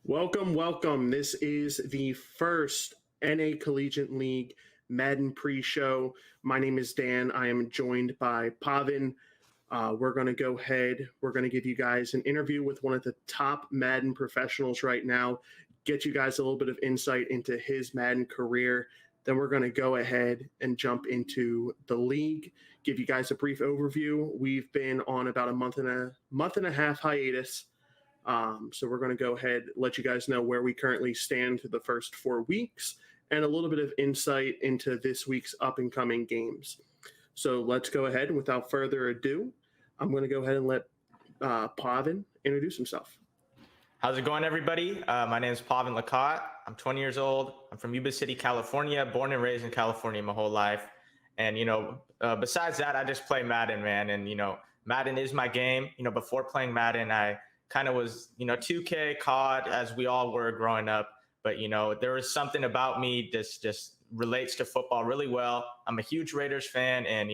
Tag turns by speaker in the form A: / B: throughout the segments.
A: Welcome, welcome. This is the first NA Collegiate League Madden pre-show. My name is Dan. I am joined by Pavan. We're going to go ahead. We're going to give you guys an interview with one of the top Madden professionals right now, get you guys a little bit of insight into his Madden career. Then we're going to go ahead and jump into the league, give you guys a brief overview. We've been on about a month and a half hiatus. So we're going to go ahead, let you guys know where we currently stand for the first 4 weeks and a little bit of insight into this week's up and coming games. So let's go ahead. Without further ado, I'm going to go ahead and let Pavan introduce himself.
B: How's it going, everybody? My name is Pavan Lacotte. I'm 20 years old. I'm from Yuba City, California, born and raised in California my whole life. And, besides that, I just play Madden, man. And, Madden is my game. Before playing Madden, I kind of was, 2K, COD, as we all were growing up. But, there was something about me just relates to football really well. I'm a huge Raiders fan, and,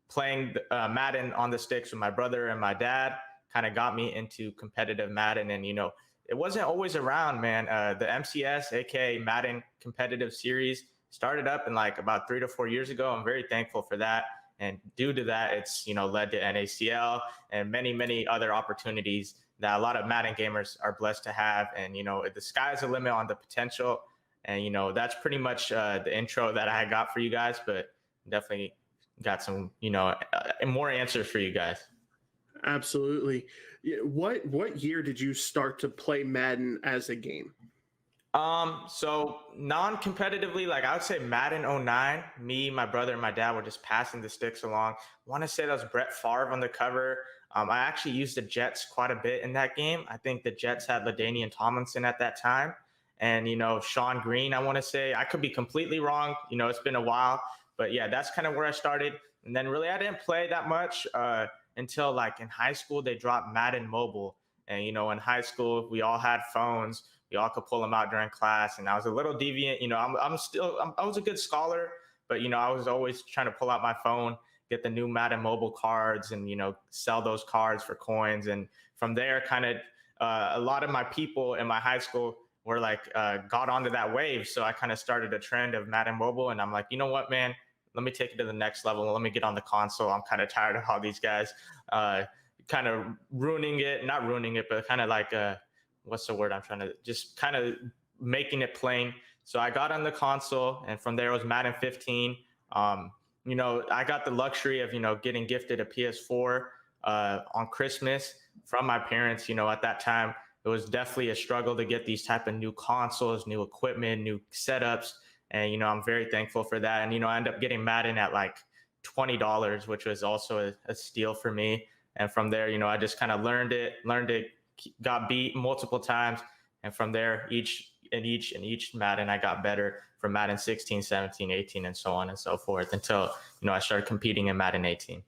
B: playing Madden on the sticks with my brother and my dad kind of got me into competitive Madden. And, it wasn't always around, man. The MCS, aka Madden Competitive Series, started up in like about 3 to 4 years ago. I'm very thankful for that. And due to that, it's, led to NACL and many, many other opportunities that a lot of Madden gamers are blessed to have. And, the sky's the limit on the potential. And, that's pretty much the intro that I got for you guys, but definitely got some, more answers for you guys.
A: Absolutely. What year did you start to play Madden as a game?
B: So non-competitively, like I would say Madden 09, me, my brother, and my dad were just passing the sticks along. I want to say that was Brett Favre on the cover. I actually used the Jets quite a bit in that game. I think the Jets had LaDainian Tomlinson at that time. And, Sean Green, I want to say. I could be completely wrong. It's been a while. But, yeah, that's kind of where I started. And then really I didn't play that much until, like, in high school they dropped Madden Mobile. And, in high school we all had phones. We all could pull them out during class, and I was a little deviant. I was a good scholar, but I was always trying to pull out my phone, get the new Madden Mobile cards, and sell those cards for coins. And from there, kind of a lot of my people in my high school were like got onto that wave. So I kind of started a trend of Madden Mobile, and I'm like, you know what, man? Let me take it to the next level. Let me get on the console. I'm kind of tired of all these guys kind of ruining it, not ruining it, but kind of like what's the word I'm trying to just kind of making it plain. So I got on the console, and from there it was Madden 15. I got the luxury of, getting gifted a PS4 on Christmas from my parents. At that time, it was definitely a struggle to get these type of new consoles, new equipment, new setups. And, I'm very thankful for that. And, I ended up getting Madden at like $20, which was also a steal for me. And from there, I just kind of learned it, got beat multiple times, and from there each Madden I got better, from Madden 16, 17, 18, and so on and so forth, until I started competing in Madden 18.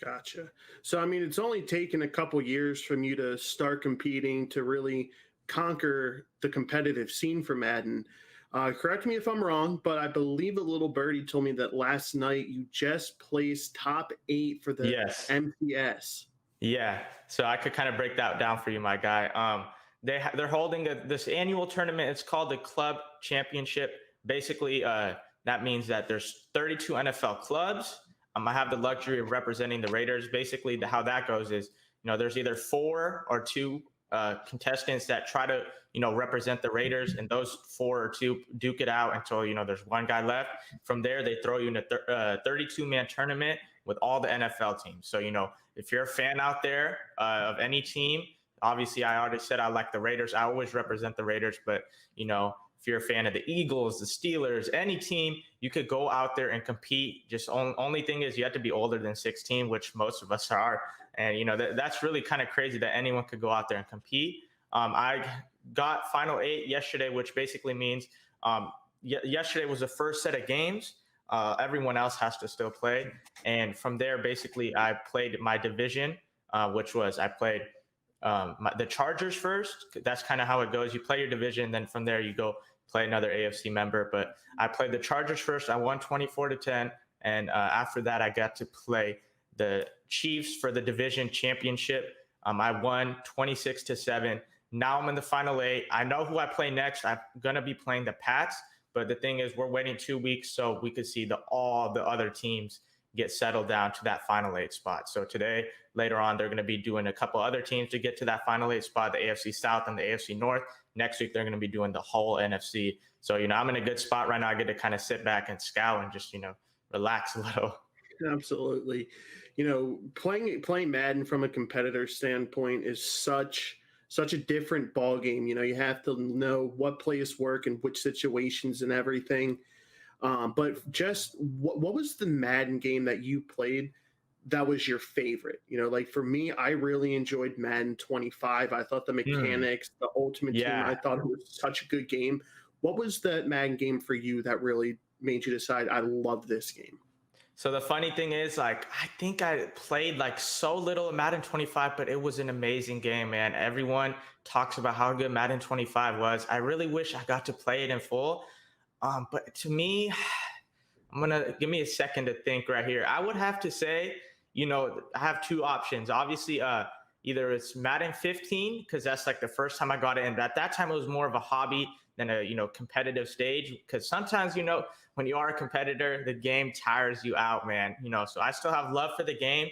A: Gotcha. So it's only taken a couple years from you to start competing to really conquer the competitive scene for Madden. Correct me if I'm wrong, but I believe a little birdie told me that last night you just placed top 8 for the MCS.
B: Yeah, so I could kind of break that down for you, my guy. They're holding this annual tournament. It's called the Club Championship. Basically, that means that there's 32 NFL clubs. I have the luxury of representing the Raiders. Basically, how that goes is, there's either 4 or 2 contestants that try to, represent the Raiders, and those 4 or 2 duke it out until, there's one guy left. From there, they throw you in a 32-man tournament with all the NFL teams. So, if you're a fan out there of any team, obviously I already said I like the Raiders. I always represent the Raiders, but, if you're a fan of the Eagles, the Steelers, any team, you could go out there and compete. Just only thing is you have to be older than 16, which most of us are. And, that's really kind of crazy that anyone could go out there and compete. I got Final 8 yesterday, which basically means yesterday was the first set of games. Everyone else has to still play. And from there, basically, I played my division, which was I played the Chargers first. That's kind of how it goes. You play your division, then from there you go play another AFC member. But I played the Chargers first. I won 24-10. And after that, I got to play the Chiefs for the division championship. I won 26-7. Now I'm in the final eight. I know who I play next. I'm gonna be playing the Pats, but the thing is, we're waiting 2 weeks so we could see all the other teams get settled down to that final eight spot. So today, later on, they're going to be doing a couple other teams to get to that final eight spot, the AFC South and the AFC North. Next week, they're going to be doing the whole NFC. So, I'm in a good spot right now. I get to kind of sit back and scout and just, relax a little.
A: Absolutely. Playing Madden from a competitor standpoint is such a different ball game. You have to know what plays work and which situations and everything. But just what was the Madden game that you played that was your favorite? Like for me, I really enjoyed Madden 25. I thought the mechanics, the Ultimate Team, I thought it was such a good game. What was that Madden game for you that really made you decide, I love this game?
B: So the funny thing is, I think I played so little Madden 25, but it was an amazing game, man. Everyone talks about how good Madden 25 was. I really wish I got to play it in full. But to me, give me a second to think right here. I would have to say, I have two options. Obviously, either it's Madden 15, because that's the first time I got it. And at that time, it was more of a hobby than a, competitive stage. Because sometimes, when you are a competitor, the game tires you out, man. So I still have love for the game,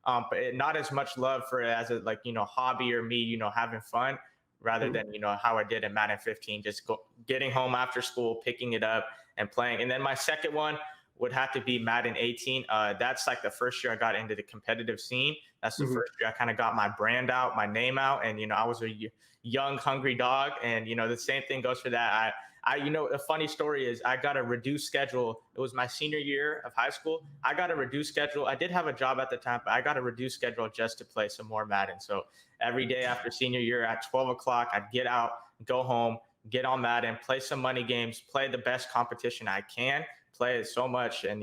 B: but not as much love for it as a hobby or me, having fun, rather than how I did in Madden 15, just getting home after school, picking it up and playing. And then my second one would have to be Madden 18. That's the first year I got into the competitive scene. That's the first year I kind of got my brand out, my name out, and I was a young, hungry dog. And the same thing goes for that. A funny story is I got a reduced schedule. It was my senior year of high school. I got a reduced schedule. I did have a job at the time, but I got a reduced schedule just to play some more Madden. So every day after senior year at 12 o'clock, I'd get out, go home, get on Madden, play some money games, play the best competition I can, play it so much. And,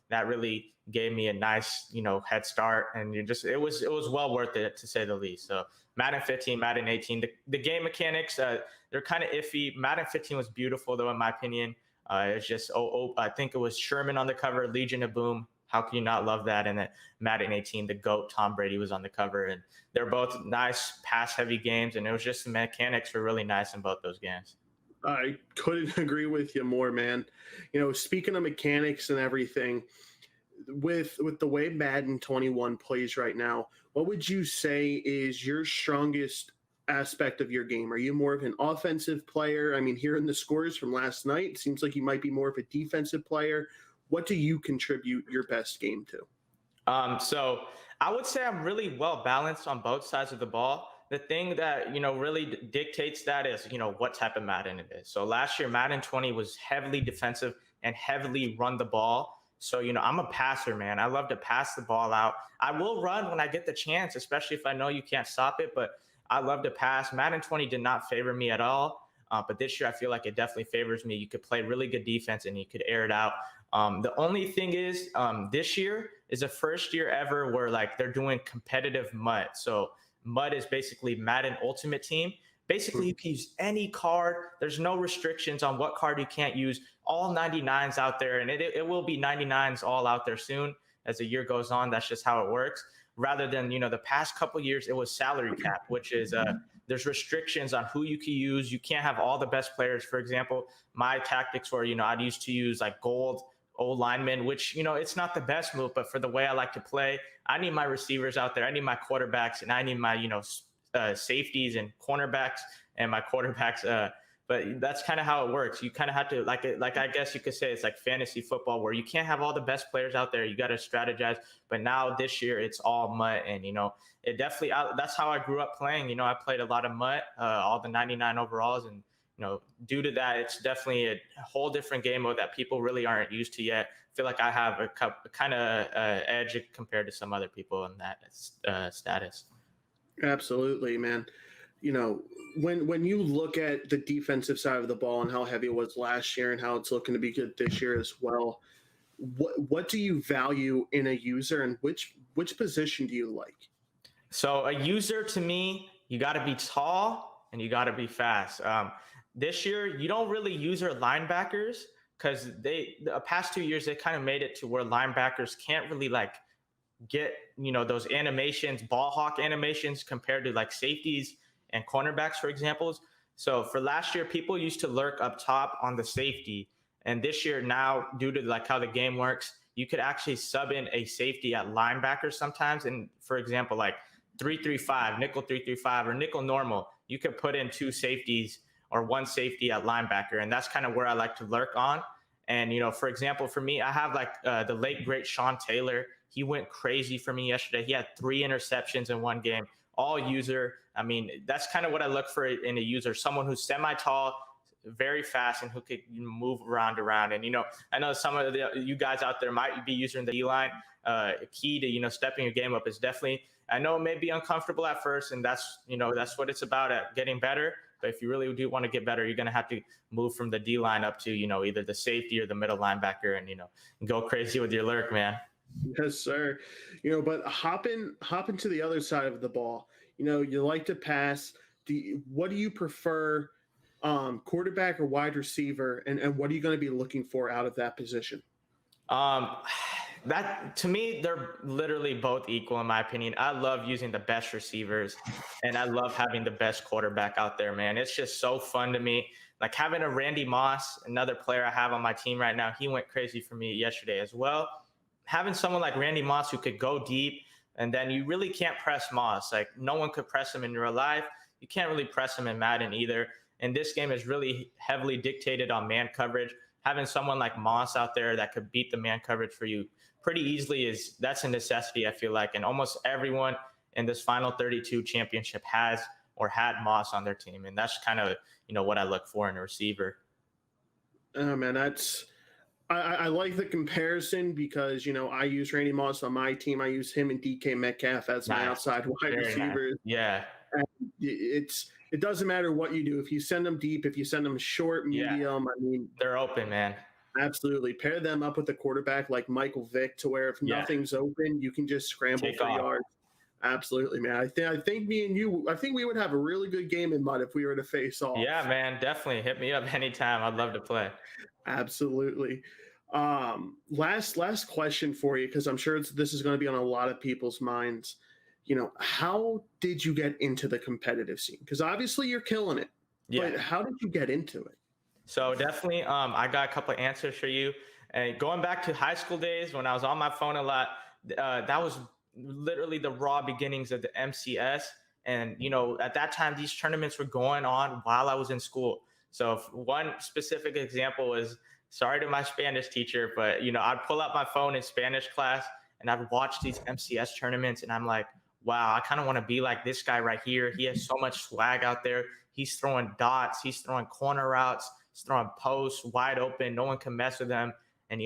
B: that really gave me a nice, head start. And it was well worth it, to say the least. So Madden 15, Madden 18, the game mechanics, they're kind of iffy. Madden 15 was beautiful, though, in my opinion. It's just, I think it was Sherman on the cover, Legion of Boom. How can you not love that? And then Madden 18, the GOAT, Tom Brady, was on the cover. And they're both nice pass-heavy games, and it was just the mechanics were really nice in both those games.
A: I couldn't agree with you more, man. Speaking of mechanics and everything, with the way Madden 21 plays right now, what would you say is your strongest aspect of your game? Are you more of an offensive player? I mean, hearing the scores from last night, it seems like you might be more of a defensive player. What do you contribute your best game to?
B: So I would say I'm really well balanced on both sides of the ball. The thing that, really dictates that is, what type of Madden it is. So last year, Madden 20 was heavily defensive and heavily run the ball. So, I'm a passer, man. I love to pass the ball out. I will run when I get the chance, especially if I know you can't stop it, but I love to pass. Madden 20 did not favor me at all. But this year, I feel like it definitely favors me. You could play really good defense and you could air it out. The only thing is, this year is the first year ever where they're doing competitive MUT. So MUT is basically Madden Ultimate Team. Basically, you can use any card. There's no restrictions on what card you can't use. All 99s out there, and it will be 99s all out there soon as the year goes on. That's just how it works. Rather than, the past couple years, it was salary cap, which is there's restrictions on who you can use. You can't have all the best players. For example, my tactics were, I'd used to use gold old linemen, which, it's not the best move, but for the way I like to play, I need my receivers out there. I need my quarterbacks, and I need my, safeties and cornerbacks and my quarterbacks. But that's kind of how it works. You kind of have to, I guess you could say it's like fantasy football, where you can't have all the best players out there. You got to strategize. But now this year it's all MUT, and it definitely. That's how I grew up playing. I played a lot of MUT, all the 99 overalls, and due to that, it's definitely a whole different game mode that people really aren't used to yet. I feel like I have a kind of edge compared to some other people in that status.
A: Absolutely, man. When you look at the defensive side of the ball and how heavy it was last year and how it's looking to be good this year as well, what do you value in a user, and which position do you like?
B: So a user, to me, you got to be tall and you got to be fast. This year, you don't really user linebackers, because the past 2 years, they kind of made it to where linebackers can't really get, those animations, ball hawk animations, compared to safeties and cornerbacks, for examples. So for last year, people used to lurk up top on the safety. And this year now, due to like how the game works, you could actually sub in a safety at linebacker sometimes. And for example, like 3-3-5, nickel 3-3-5, or nickel normal, you could put in two safeties or one safety at linebacker. And that's kind of where I like to lurk on. And, for example, for me, I have like the late, great Sean Taylor. He went crazy for me yesterday. He had 3 interceptions in one game, all user. I mean, that's kind of what I look for in a user, someone who's semi-tall, very fast, and who could move around. And, I know some of you guys out there might be using the D-line. Key to, stepping your game up is definitely, I know it may be uncomfortable at first, and that's what it's about, at getting better. But if you really do want to get better, you're going to have to move from the D line up to, either the safety or the middle linebacker, and, go crazy with your lurk, man.
A: Yes, sir. But hopping to the other side of the ball, you like to pass. What do you prefer, quarterback or wide receiver? And what are you going to be looking for out of that position?
B: That, to me, they're literally both equal in my opinion. I love using the best receivers, and I love having the best quarterback out there, man. It's just so fun to me. Like having a Randy Moss, another player I have on my team right now, he went crazy for me yesterday as well. Having someone like Randy Moss who could go deep, and then you really can't press Moss. Like no one could press him in real life. You can't really press him in Madden either. And this game is really heavily dictated on man coverage. Having someone like Moss out there that could beat the man coverage for you pretty easily that's a necessity, I feel like. And almost everyone in this final 32 championship has or had Moss on their team. And that's kind of, what I look for in a receiver.
A: Oh, man, I like the comparison because, I use Randy Moss on my team. I use him and DK Metcalf as my outside wide receivers.
B: Nice. Yeah.
A: And it doesn't matter what you do. If you send them deep, if you send them short, medium, I mean,
B: they're open, man.
A: Absolutely. Pair them up with a quarterback like Michael Vick to where if nothing's open, you can just scramble for yards. Absolutely, man. I think me and you, I think we would have a really good game in mud if we were to face off.
B: Yeah, man, definitely. Hit me up anytime. I'd love to play.
A: Absolutely. Last question for you, because I'm sure this is going to be on a lot of people's minds. How did you get into the competitive scene? Because obviously you're killing it. Yeah. But how did you get into it?
B: So definitely, I got a couple of answers for you. And going back to high school days when I was on my phone a lot, that was literally the raw beginnings of the MCS. And, at that time, these tournaments were going on while I was in school. So one specific example is, sorry to my Spanish teacher, but, I'd pull out my phone in Spanish class and I'd watch these MCS tournaments. And I'm like, wow, I kind of want to be like this guy right here. He has so much swag out there. He's throwing dots. He's throwing corner routes. He's throwing posts wide open. No one can mess with him. And,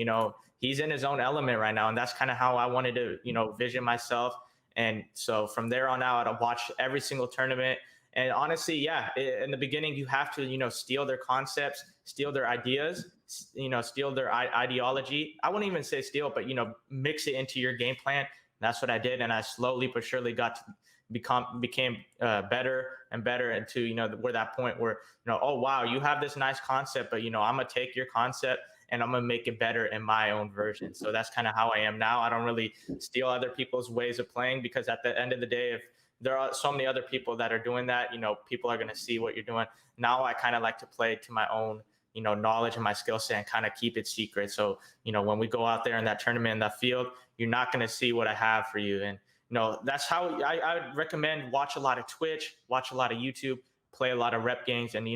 B: he's in his own element right now. And that's kind of how I wanted to, vision myself. And so from there on out, I watched every single tournament. And honestly, in the beginning, you have to, steal their concepts, steal their ideas, steal their ideology. I wouldn't even say steal, but, mix it into your game plan. That's what I did. And I slowly but surely got to became better and better into, where that point where, oh, wow, you have this nice concept, but, I'm going to take your concept and I'm going to make it better in my own version. So that's kind of how I am now. I don't really steal other people's ways of playing, because at the end of the day, if there are so many other people that are doing that, people are going to see what you're doing. Now I kind of like to play to my own, knowledge and my skill set and kind of keep it secret. So, when we go out there in that tournament, in that field, you're not going to see what I have for you. And, that's how I would recommend watch a lot of Twitch, watch a lot of YouTube, play a lot of rep games, and,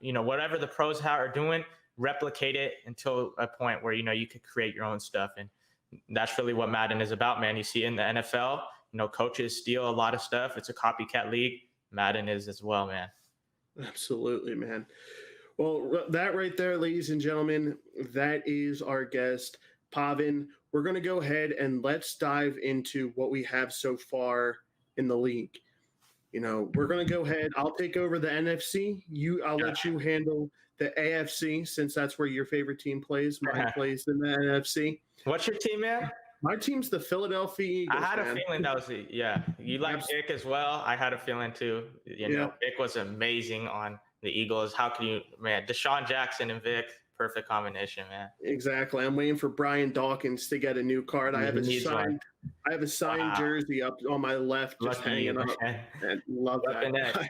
B: whatever the pros are doing, replicate it until a point where, you could create your own stuff. And that's really what Madden is about, man. You see in the NFL, coaches steal a lot of stuff. It's a copycat league. Madden is as well, man.
A: Absolutely, man. Well, that right there, ladies and gentlemen, that is our guest, Pavan. We're going to go ahead and let's dive into what we have so far in the league. We're going to go ahead. I'll take over the NFC. I'll let you handle the AFC, since that's where your favorite team plays. Mine plays in the NFC.
B: What's your team, man?
A: My team's the Philadelphia Eagles.
B: I had a feeling that was you like Vic as well. I had a feeling too. Vic was amazing on the Eagles. How can you, man? Deshaun Jackson and Vic, perfect combination, man.
A: Exactly. I'm waiting for Brian Dawkins to get a new card. I have a signed jersey up on my left, just hanging up. And love that.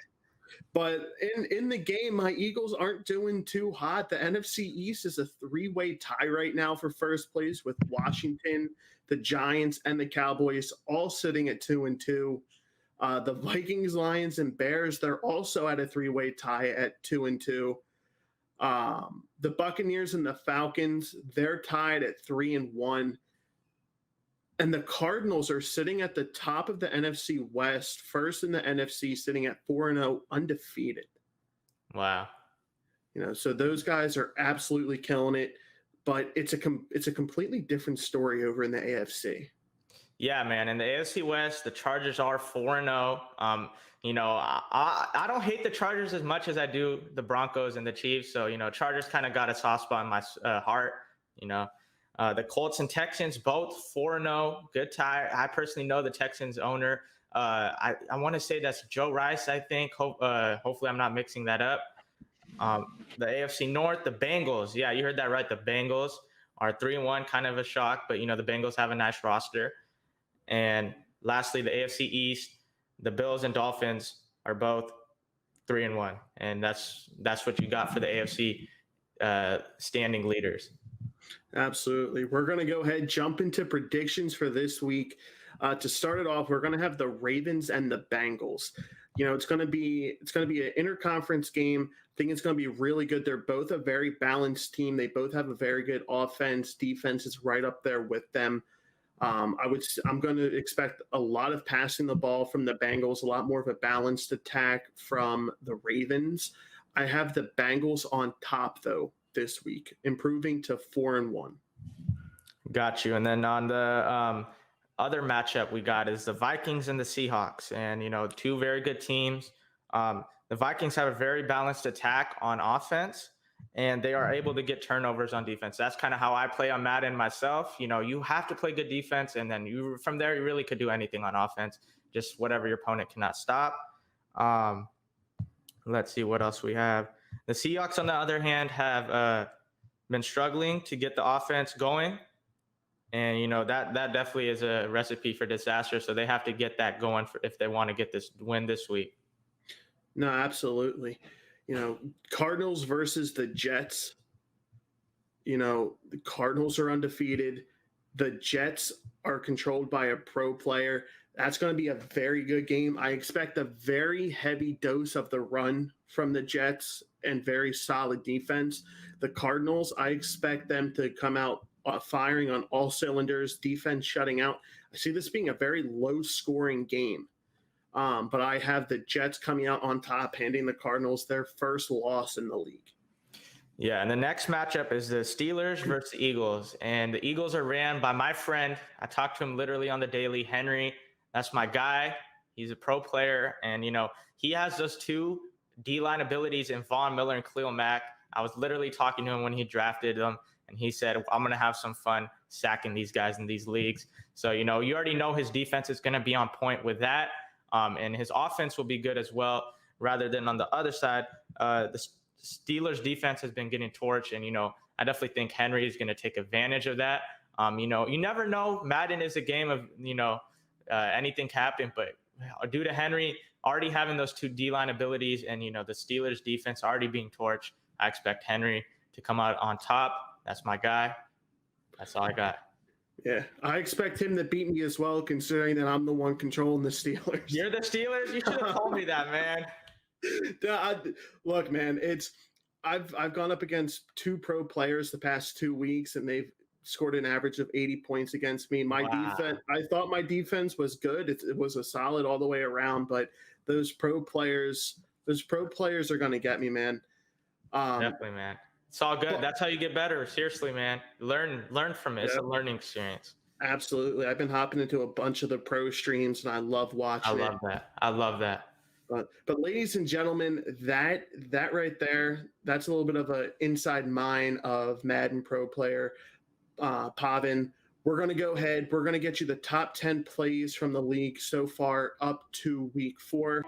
A: But in the game, my Eagles aren't doing too hot. The NFC East is a three-way tie right now for first place with Washington, the Giants, and the Cowboys all sitting at 2-2. The Vikings, Lions, and Bears, they're also at a three-way tie at 2-2. The Buccaneers and the Falcons, they're tied at 3-1. And the Cardinals are sitting at the top of the NFC West, first in the NFC, sitting at 4-0, undefeated.
B: Wow.
A: So those guys are absolutely killing it, but it's a completely different story over in the AFC.
B: Yeah, man. In the AFC West, the Chargers are 4-0. I don't hate the Chargers as much as I do the Broncos and the Chiefs. So, Chargers kind of got a soft spot in my heart. The Colts and Texans, both 4-0, good tie. I personally know the Texans owner. I want to say that's Joe Rice, I think. Hopefully I'm not mixing that up. The AFC North, the Bengals. Yeah, you heard that right. The Bengals are 3-1, kind of a shock, but, the Bengals have a nice roster. And lastly, the AFC East, the Bills and Dolphins are both 3-1. And that's what you got for the AFC standing leaders.
A: Absolutely. We're going to go ahead, jump into predictions for this week. To start it off, we're going to have the Ravens and the Bengals. It's going to be an interconference game. I think it's going to be really good. They're both a very balanced team. They both have a very good offense. Defense is right up there with them. I'm going to expect a lot of passing the ball from the Bengals, a lot more of a balanced attack from the Ravens. I have the Bengals on top, though, this week, improving to 4-1.
B: Got you. And then on the other matchup we got is the Vikings and the Seahawks. And, two very good teams. The Vikings have a very balanced attack on offense, and they are able to get turnovers on defense. That's kind of how I play on Madden myself. You have to play good defense, and then from there, you really could do anything on offense, just whatever your opponent cannot stop. Let's see what else we have. The Seahawks, on the other hand, have been struggling to get the offense going. And, that definitely is a recipe for disaster. So they have to get that going if they want to get this win this week.
A: No, absolutely. Cardinals versus the Jets. The Cardinals are undefeated. The Jets are controlled by a pro player. That's going to be a very good game. I expect a very heavy dose of the run from the Jets and very solid defense. The Cardinals, I expect them to come out firing on all cylinders, defense shutting out. I see this being a very low-scoring game. But I have the Jets coming out on top, handing the Cardinals their first loss in the league.
B: Yeah, and the next matchup is the Steelers versus the Eagles. And the Eagles are ran by my friend. I talk to him literally on the daily, Henry. That's my guy. He's a pro player. And, he has those two D-line abilities in Von Miller and Khalil Mack. I was literally talking to him when he drafted them, and he said, I'm going to have some fun sacking these guys in these leagues. So, you already know his defense is going to be on point with that. And his offense will be good as well, rather than on the other side. The Steelers defense has been getting torched, and, I definitely think Henry is going to take advantage of that. You never know. Madden is a game of, anything can happen, but due to Henry already having those two D-line abilities and, the Steelers defense already being torched, I expect Henry to come out on top. That's my guy. That's all I got.
A: Yeah, I expect him to beat me as well, considering that I'm the one controlling the Steelers.
B: You're the Steelers? You should have told me that, man.
A: Look, man, I've gone up against two pro players the past 2 weeks, and they've scored an average of 80 points against me. My defense, I thought my defense was good. It was a solid all the way around, but those pro players are going to get me, man.
B: Definitely, man. It's all good. That's how you get better. Seriously, man. Learn from it. It's a learning experience.
A: Absolutely. I've been hopping into a bunch of the pro streams, and I love watching it.
B: I love that.
A: But ladies and gentlemen, that right there, that's a little bit of an inside mine of Madden pro player Pavin. We're going to go ahead. We're going to get you the top 10 plays from the league so far up to week 4.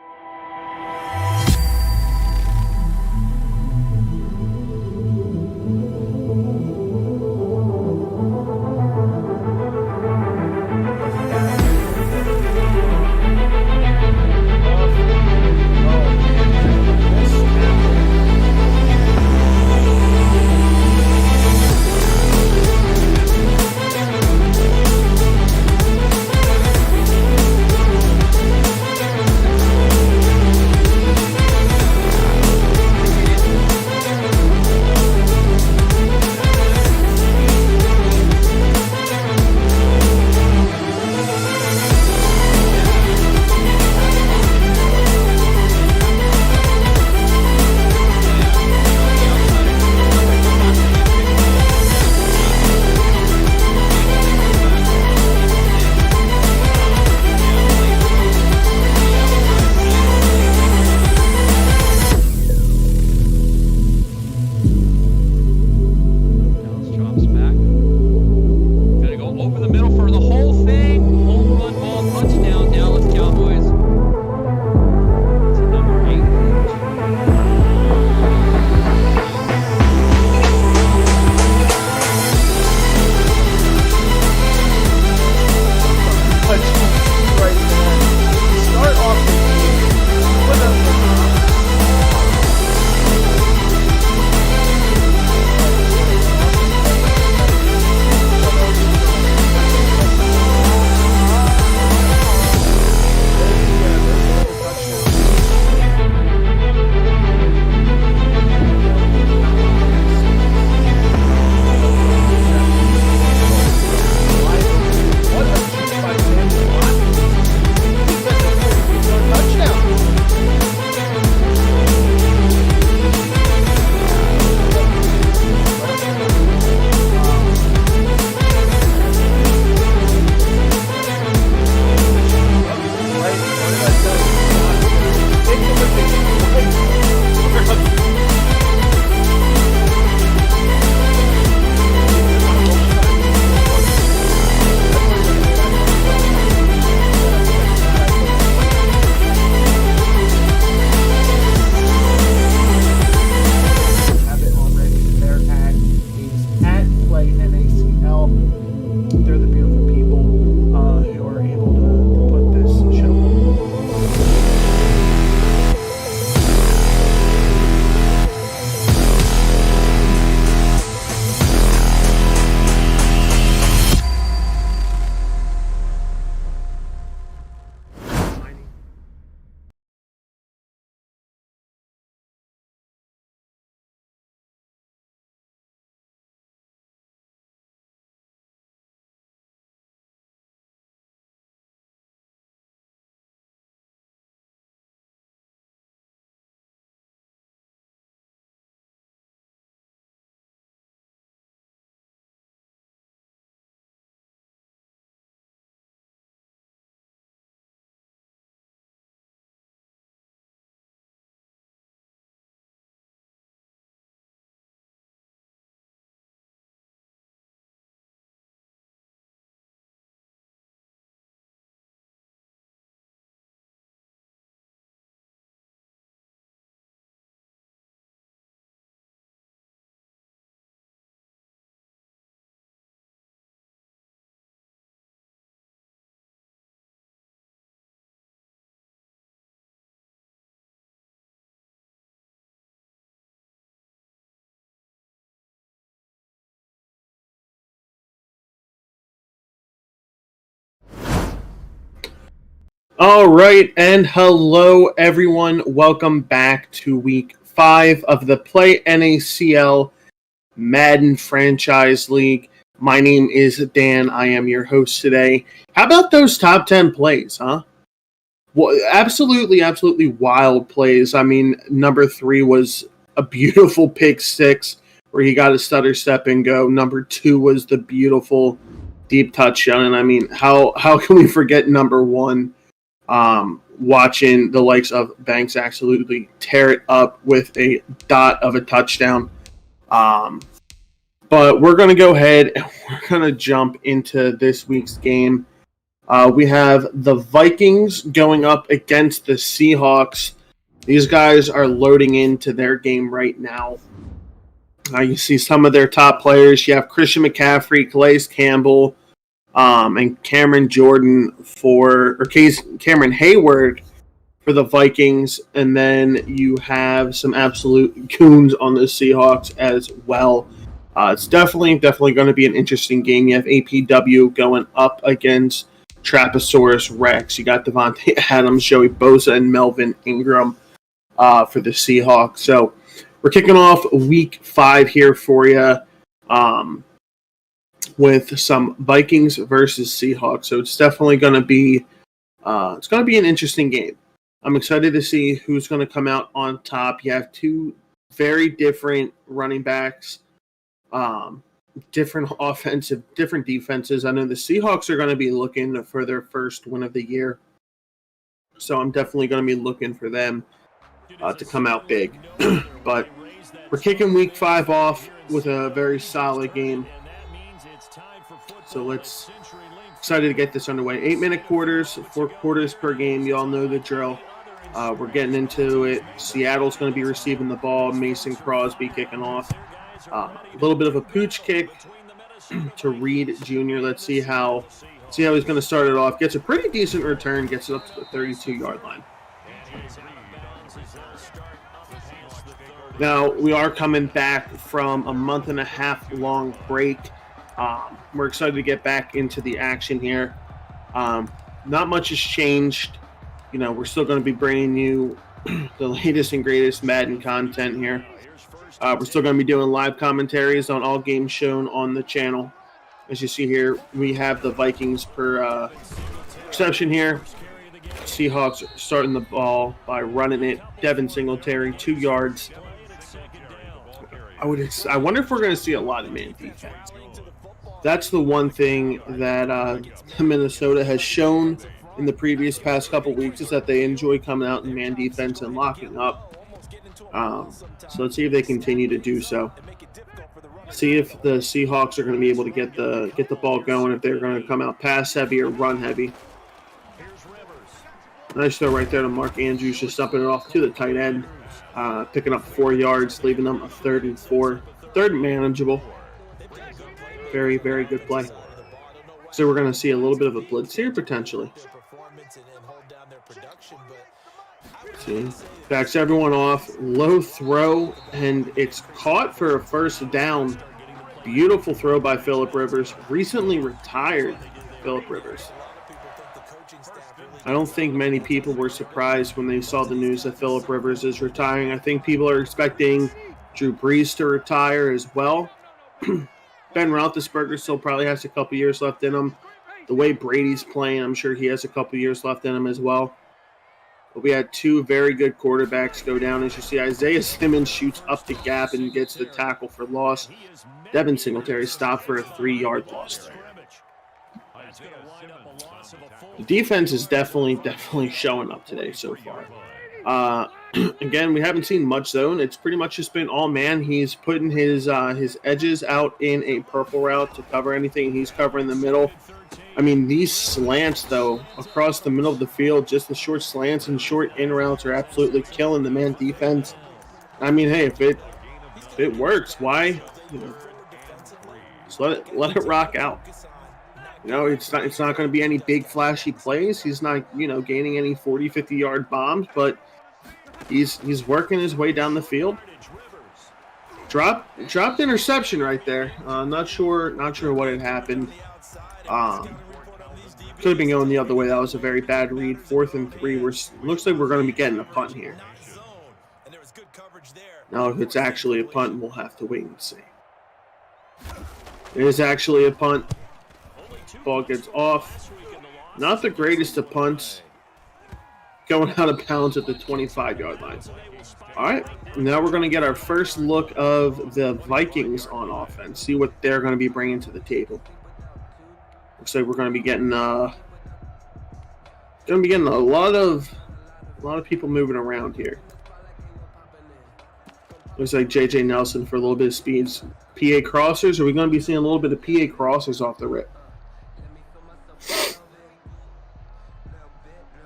A: All right, and hello everyone. Welcome back to week 5 of the Play NACL Madden Franchise League. My name is Dan. I am your host today. How about those top 10 plays, huh? Well, absolutely wild plays. I mean, number 3 was a beautiful pick 6 where he got a stutter step and go. Number 2 was the beautiful deep touchdown. And I mean, how can we forget number 1? Watching the likes of Banks absolutely tear it up with a dot of a touchdown. But we're going to go ahead and we're going to jump into this week's game. We have the Vikings going up against the Seahawks. These guys are loading into their game right now. You see some of their top players. You have Christian McCaffrey, Calais Campbell, and Cameron Hayward for the Vikings, and then you have some absolute goons on the Seahawks as well. It's definitely going to be an interesting game. You have APW going up against Traposaurus Rex. You got Devontae Adams, Joey Bosa, and Melvin Ingram for the Seahawks. So we're kicking off week 5 here for you. With some Vikings versus Seahawks, so it's definitely going to be an interesting game. I'm excited to see who's going to come out on top. You have two very different running backs, different offensive, different defenses. I know the Seahawks are going to be looking for their first win of the year, so I'm definitely going to be looking for them to come out big. But we're kicking week 5 off with a very solid game. So excited to get this underway. 8-minute quarters, 4 quarters per game. You all know the drill. We're getting into it. Seattle's going to be receiving the ball. Mason Crosby kicking off. A little bit of a pooch kick to Reed Jr. Let's see how he's going to start it off. Gets a pretty decent return. Gets it up to the 32-yard line. Now, we are coming back from a month-and-a-half-long break. We're excited to get back into the action here. Not much has changed. We're still going to be bringing you the latest and greatest Madden content here. We're still going to be doing live commentaries on all games shown on the channel. As you see here, we have the Vikings per reception here. Seahawks starting the ball by running it. Devin Singletary, 2 yards. I wonder if we're going to see a lot of man defense. That's the one thing that Minnesota has shown in the past couple weeks is that they enjoy coming out in man defense and locking up. So let's see if they continue to do so. See if the Seahawks are going to be able to get the ball going, if they're going to come out pass heavy or run heavy. Nice throw right there to Mark Andrews, just upping it off to the tight end, picking up 4 yards, leaving them a 3rd and 4. 3rd manageable. Very, very good play. So we're going to see a little bit of a blitz here, potentially. See, backs everyone off. Low throw, and it's caught for a first down. Beautiful throw by Phillip Rivers. Recently retired Phillip Rivers. I don't think many people were surprised when they saw the news that Phillip Rivers is retiring. I think people are expecting Drew Brees to retire as well. Ben Roethlisberger still probably has a couple years left in him. The way Brady's playing, I'm sure he has a couple years left in him as well. But we had 2 very good quarterbacks go down. As you see, Isaiah Simmons shoots up the gap and gets the tackle for loss. Devin Singletary stopped for a 3-yard loss there. The defense is definitely showing up today so far. Again, we haven't seen much zone. It's pretty much just been all man. He's putting his edges out in a purple route to cover anything. He's covering the middle. I mean, these slants, though, across the middle of the field, just the short slants and short in routes are absolutely killing the man defense. I mean, hey, if it works, why? Just let it rock out. It's not going to be any big flashy plays. He's not, gaining any 40, 50-yard bombs, but he's working his way down the field. Dropped interception right there. Not sure what had happened. Could have been going the other way. That was a very bad read. 4th and 3. Looks like we're going to be getting a punt here. Now, if it's actually a punt, we'll have to wait and see. It is actually a punt. Ball gets off. Not the greatest of punts. Going out of bounds at the 25-yard line. All right, now we're going to get our first look of the Vikings on offense. See what they're going to be bringing to the table. Looks like we're going to be getting a lot of people moving around here. Looks like J.J. Nelson for a little bit of speeds. PA crossers. Are we going to be seeing a little bit of PA crossers off the rip?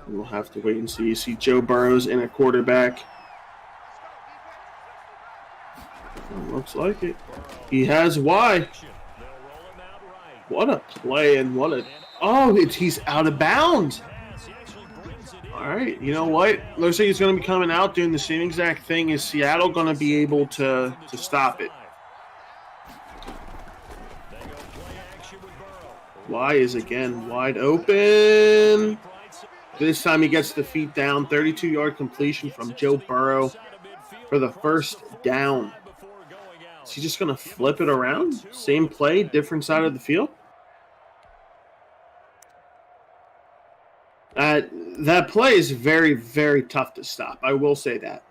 A: We'll have to wait and see. You see Joe Burrows in a quarterback. Looks like it. He has Y. What a play and what a... Oh, he's out of bounds. All right, you know what? Looks like he's going to be coming out doing the same exact thing. Is Seattle going to be able to stop it? Y is again wide open. This time he gets the feet down. 32-yard completion from Joe Burrow for the first down. Is he just going to flip it around? Same play, different side of the field? That play is very, very tough to stop. I will say that.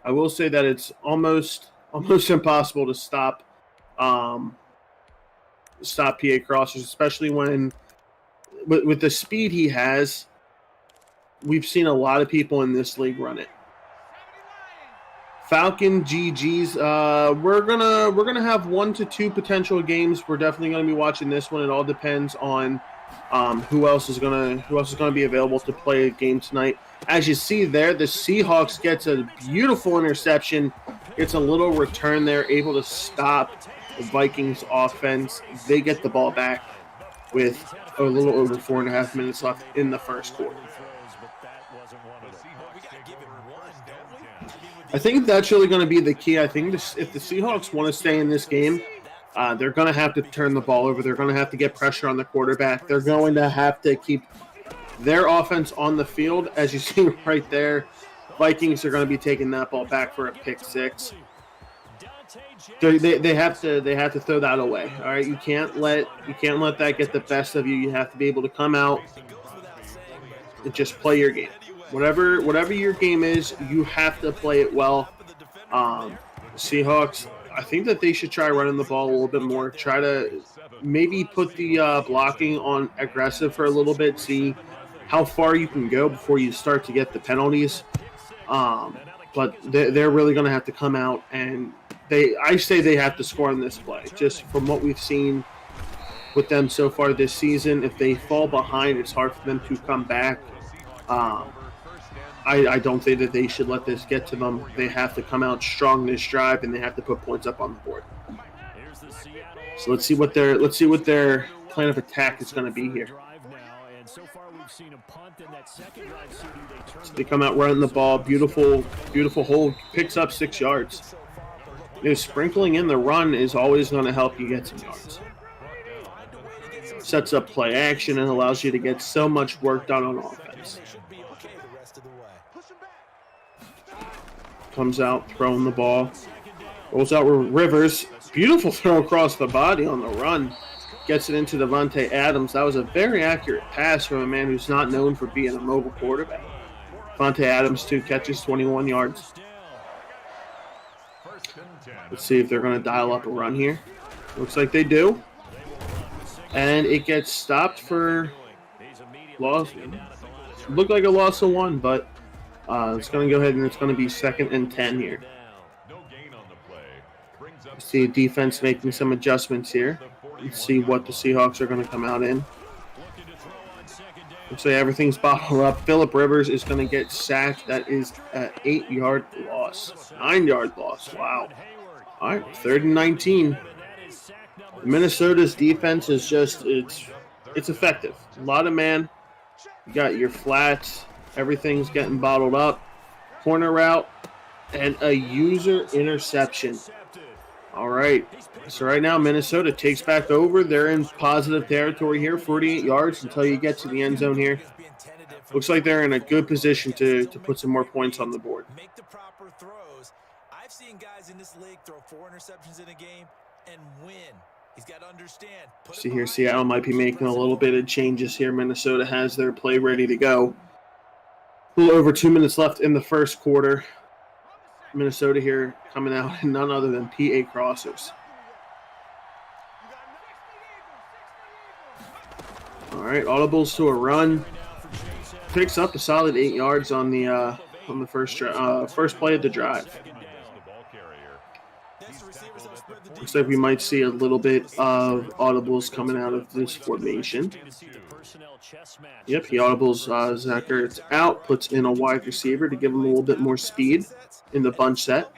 A: I will say that it's almost impossible to stop PA crossers, especially when with the speed he has. We've seen a lot of people in this league run it. Falcon GGs. We're gonna have 1 to 2 potential games. We're definitely gonna be watching this one. It all depends on who else is gonna be available to play a game tonight. As you see there, the Seahawks gets a beautiful interception. Gets a little return there, able to stop the Vikings offense. They get the ball back with a little over 4.5 minutes left in the first quarter. I think that's really going to be the key. I think if the Seahawks want to stay in this game, they're going to have to turn the ball over. They're going to have to get pressure on the quarterback. They're going to have to keep their offense on the field. As you see right there, Vikings are going to be taking that ball back for a pick 6. They have to throw that away. All right, you can't let that get the best of you. You have to be able to come out and just play your game. Whatever your game is, you have to play it well. Seahawks, I think that they should try running the ball a little bit more. Try to maybe put the blocking on aggressive for a little bit. See how far you can go before you start to get the penalties. But they're really going to have to come out and I say they have to score on this play. Just from what we've seen with them so far this season, if they fall behind, it's hard for them to come back. I don't think that they should let this get to them. They have to come out strong this drive, and they have to put points up on the board. So let's see what their plan of attack is going to be here. So they come out running the ball. Beautiful hold. Picks up 6 yards. Sprinkling in the run is always going to help you get some yards. Sets up play action and allows you to get so much work done on offense. Comes out, throwing the ball. Rolls out with Rivers. Beautiful throw across the body on the run. Gets it into Davante Adams. That was a very accurate pass from a man who's not known for being a mobile quarterback. Davante Adams, 2 catches, 21 yards. Let's see if they're going to dial up a run here. Looks like they do. And it gets stopped for loss. Looked like a loss of 1, but it's going to go ahead and it's going to be 2nd and 10 here. See defense making some adjustments here. Let's see what the Seahawks are going to come out in. Looks like everything's bottled up. Phillip Rivers is going to get sacked. That is an 8-yard loss. 9-yard loss. Wow. All right, 3rd and 19. Minnesota's defense is just, it's effective. A lot of man. You got your flats. Everything's getting bottled up. Corner route and a user interception. All right. So right now, Minnesota takes back over. They're in positive territory here, 48 yards until you get to the end zone here. Looks like they're in a good position to put some more points on the board.
C: Make the proper throws. I've seen guys in this league throw 4 interceptions in a game and win. He's got to understand.
A: See here, Seattle might be making a little bit of changes here. Minnesota has their play ready to go. A little over 2 minutes left in the first quarter. Minnesota here coming out, and none other than PA Crossers. All right, audibles to a run. Picks up a solid 8 yards on the first play of the drive. Looks like we might see a little bit of audibles coming out of this formation. Yep, he audibles Zach Ertz out, puts in a wide receiver to give him a little bit more speed in the bunch set.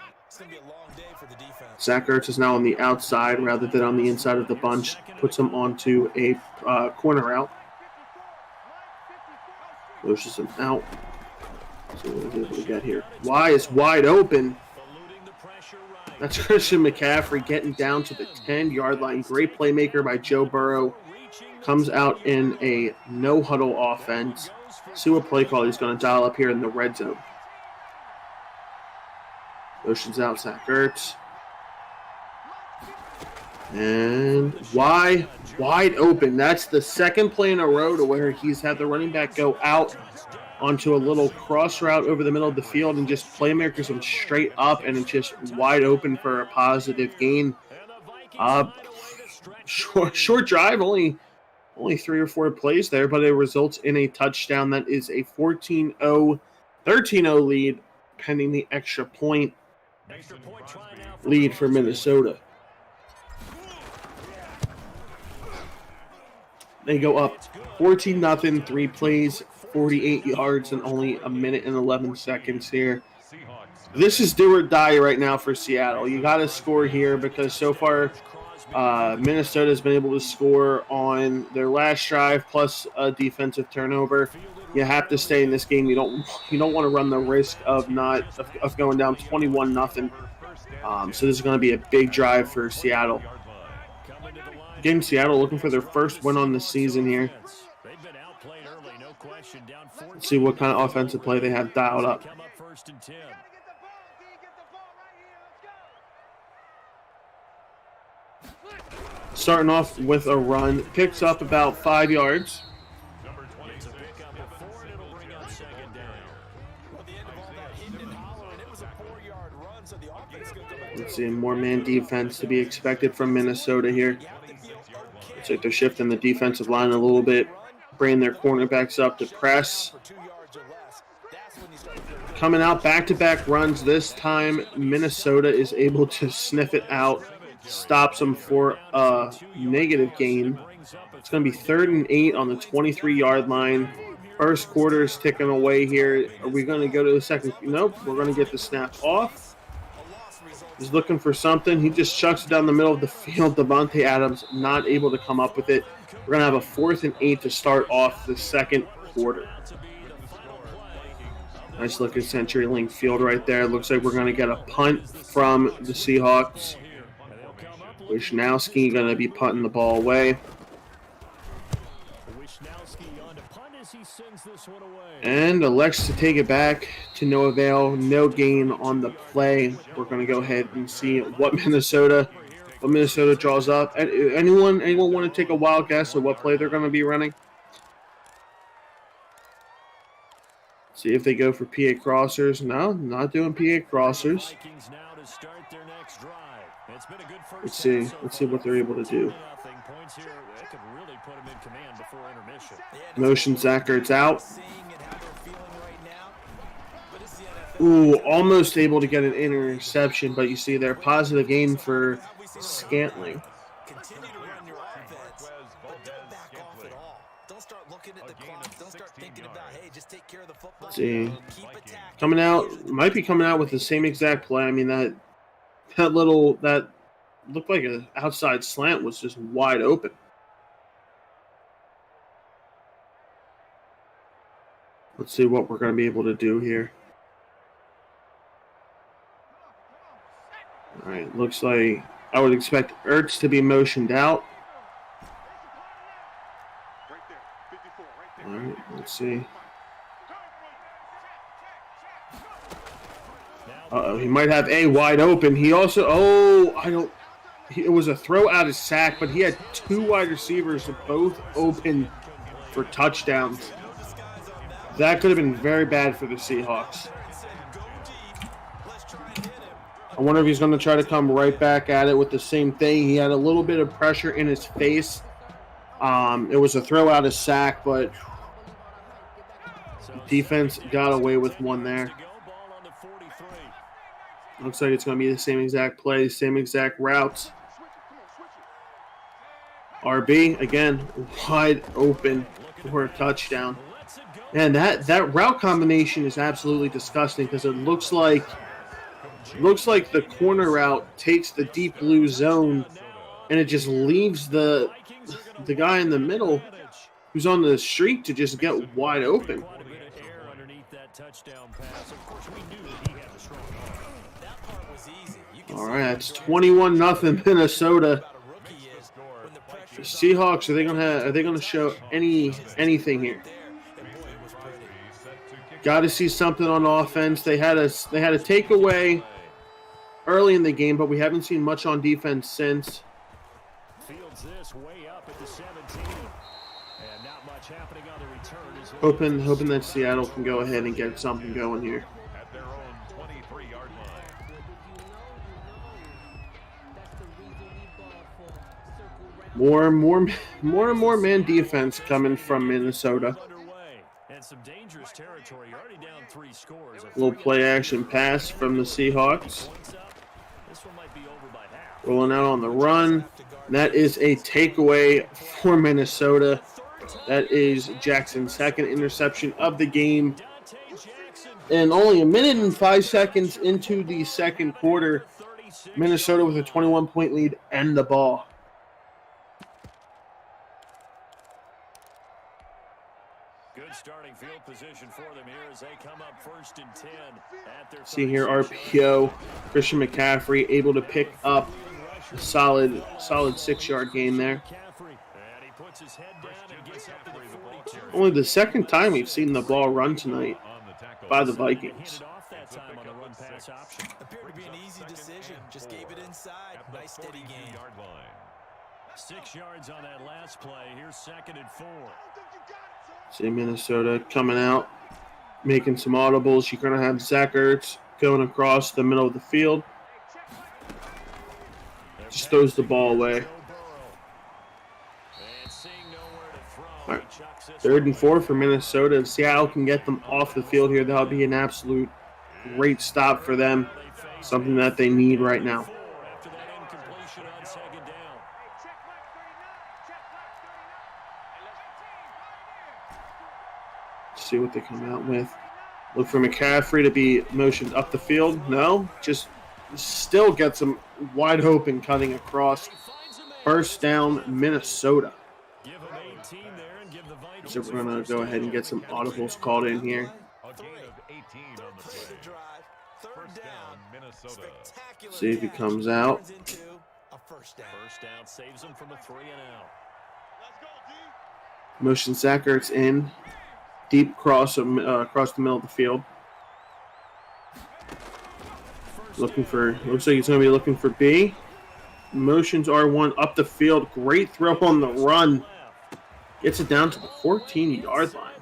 A: Zach Ertz is now on the outside rather than on the inside of the bunch. Puts him onto a corner route. Pushes him out. So what was able to get here. Y is wide open. That's Christian McCaffrey getting down to the 10-yard line. Great playmaker by Joe Burrow. Comes out in a no-huddle offense. See what play call he's going to dial up here in the red zone. Motions out Zach Ertz. And wide open. That's the second play in a row to where he's had the running back go out onto a little cross route over the middle of the field and just playmakers him straight up, and it's just wide open for a positive gain. Short drive, only 3 or 4 plays there, but it results in a touchdown. That is a 13-0 lead, pending the extra point lead for Minnesota. They go up 14-0, 3 plays, 48 yards, and only a minute and 11 seconds here. This is do or die right now for Seattle. You got to score here because so far Minnesota has been able to score on their last drive plus a defensive turnover. You have to stay in this game. You don't want to run the risk of going down 21-0. So this is going to be a big drive for Seattle. Again, Seattle looking for their first win on the season here. Let's see what kind of offensive play they have dialed up. Starting off with a run, picks up about 5 yards. Let's see, more man defense to be expected from Minnesota here. Looks like they're shifting the defensive line a little bit, bringing their cornerbacks up to press. Coming out back-to-back runs this time, Minnesota is able to sniff it out, stops them for a negative gain. It's going to be 3rd and 8 on the 23-yard line. First quarter is ticking away here. Are we going to go to the second? Nope, we're going to get the snap off. He's looking for something. He just chucks it down the middle of the field. Devontae Adams not able to come up with it. We're going to have a 4th and 8 to start off the second quarter. Nice look at CenturyLink Field right there. Looks like we're going to get a punt from the Seahawks. Wishnowski going to be punting the ball away. And elects to take it back to no avail. No gain on the play. We're going to go ahead and see what Minnesota draws up. Anyone want to take a wild guess at what play they're going to be running? See if they go for PA Crossers. No, not doing PA Crossers. Let's see what they're able to do. Motion Zach Ertz out. Ooh, almost able to get an interception, but you see there, positive gain for Scantling. Let's see. Might be coming out with the same exact play. I mean, that looked like an outside slant was just wide open. Let's see what we're going to be able to do here. All right, looks like I would expect Ertz to be motioned out. All right, let's see. Uh-oh, he might have A wide open. He also, it was a throw out of sack, but he had 2 wide receivers both open for touchdowns. That could have been very bad for the Seahawks. I wonder if he's going to try to come right back at it with the same thing. He had a little bit of pressure in his face. It was a throw out of sack, but defense got away with one there. Looks like it's going to be the same exact play, same exact routes. RB, again, wide open for a touchdown. And that route combination is absolutely disgusting because it looks like the corner route takes the deep blue zone and it just leaves the guy in the middle who's on the streak to just get wide open. All right, that's 21-0 Minnesota. The Seahawks, are they gonna show anything here? Got to see something on offense. They had a takeaway early in the game, but we haven't seen much on defense since. Hoping that Seattle can go ahead and get something going here. More and more man defense coming from Minnesota. Little play action pass from the Seahawks. Rolling out on the run. That is a takeaway for Minnesota. That is Jackson's second interception of the game. And only a minute and 5 seconds into the second quarter, Minnesota with a 21-point lead and the ball.
D: Good starting field position for them here as they come up 1st and 10 at their
A: See here, RPO. Christian McCaffrey able to pick up a solid 6-yard gain there. Only the second time we've seen the ball run tonight by the Vikings.
C: Appeared to be an easy decision. Just gave it inside. Nice steady game.
D: 6 yards on that last play. Here's 2nd and 4.
A: See Minnesota coming out, making some audibles. You're going to have Zach Ertz going across the middle of the field. Just throws the ball away. All right. 3rd and 4 for Minnesota. If Seattle can get them off the field here, that'll be an absolute great stop for them. Something that they need right now. See what they come out with. Look for McCaffrey to be motioned up the field. No, just still gets him wide open cutting across. 1st down, Minnesota. So we're going to go ahead and get some audibles called in here. See if he comes out.
D: First down saves him from a 3-and-out.
A: Motion Zach Ertz in. Deep across the middle of the field. Looks like he's going to be looking for B. Motions R1 up the field. Great throw on the run. Gets it down to the 14-yard line.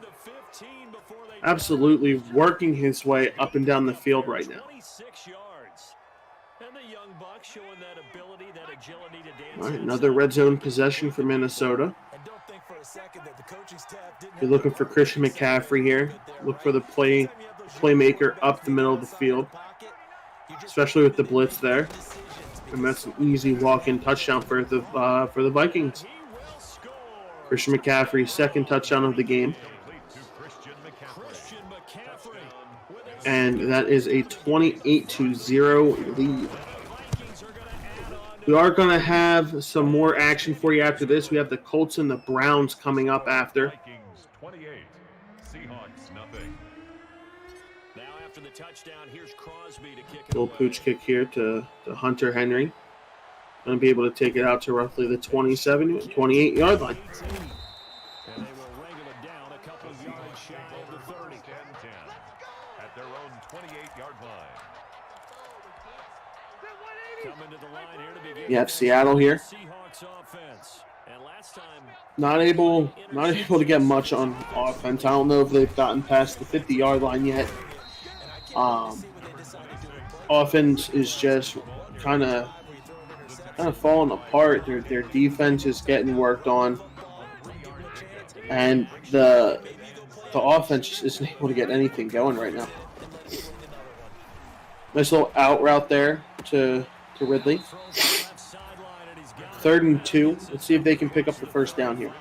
A: Absolutely working his way up and down the field right now. All right, another red zone possession for Minnesota. You're looking for Christian McCaffrey here. Look for the playmaker up the middle of the field, especially with the blitz there. And that's an easy walk-in touchdown for the Vikings. Christian McCaffrey's 2nd touchdown of the game. And that is a 28-0 lead. We are going to have some more action for you after this. We have the Colts and the Browns coming up after. Little pooch kick here to Hunter Henry. Going to be able to take it out to roughly the 27, 28-yard line.
D: And they will wrangle it down a couple of yards shy of the 30. 10-10 at their own 28-yard line. Coming to the line here to begin.
A: You have Seattle here.
D: Seahawks offense. And last time,
A: Not able to get much on offense. I don't know if they've gotten past the 50-yard line yet. Offense is just kind of falling apart. Their defense is getting worked on, and the offense just isn't able to get anything going right now. Nice little out route there to Ridley. 3rd and 2. Let's see if they can pick up the first down here.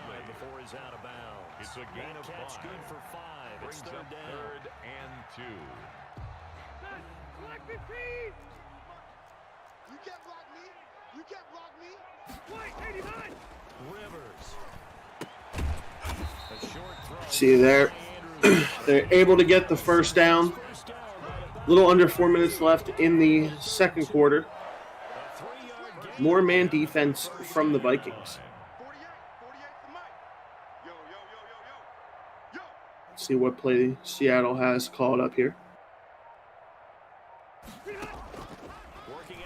D: it's a gain of catch good for 5. It's 3rd and 2.
E: You can't block me. You can't block me.
D: Rivers. A short throw.
A: See there, they're able to get the first down. A little under 4 minutes left in the second quarter. More man defense from the Vikings.
E: 48 for Mike. Yo.
A: Let's see what play Seattle has called up here.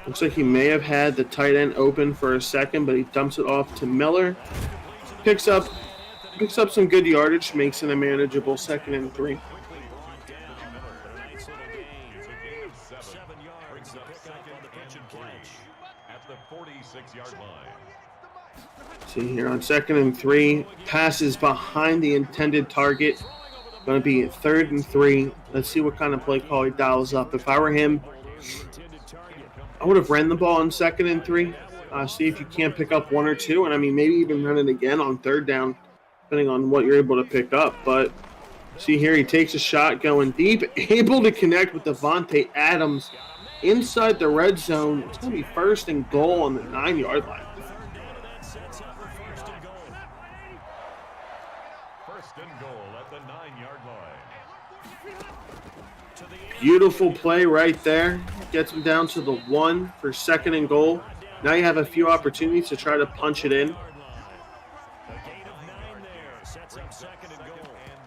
A: Looks like he may have had the tight end open for a second, but he dumps it off to Miller. Picks up some good yardage, makes it a manageable 2nd and 3.
D: At the 46-yard line.
A: See here on 2nd and 3, passes behind the intended target. Going to be 3rd and 3. Let's see what kind of play call he dials up. If I were him, I would have ran the ball on 2nd and 3. See if you can't pick up 1 or 2, and I mean maybe even run it again on 3rd down, depending on what you're able to pick up. But see here, he takes a shot going deep, able to connect with Devontae Adams inside the red zone. It's going to be 1st and goal on the 9-yard line.
D: First and goal at the 9-yard line.
A: Beautiful play right there. Gets him down to the 1 for 2nd and goal. Now you have a few opportunities to try to punch it in.
D: A gain of 9 there. Sets up 2nd and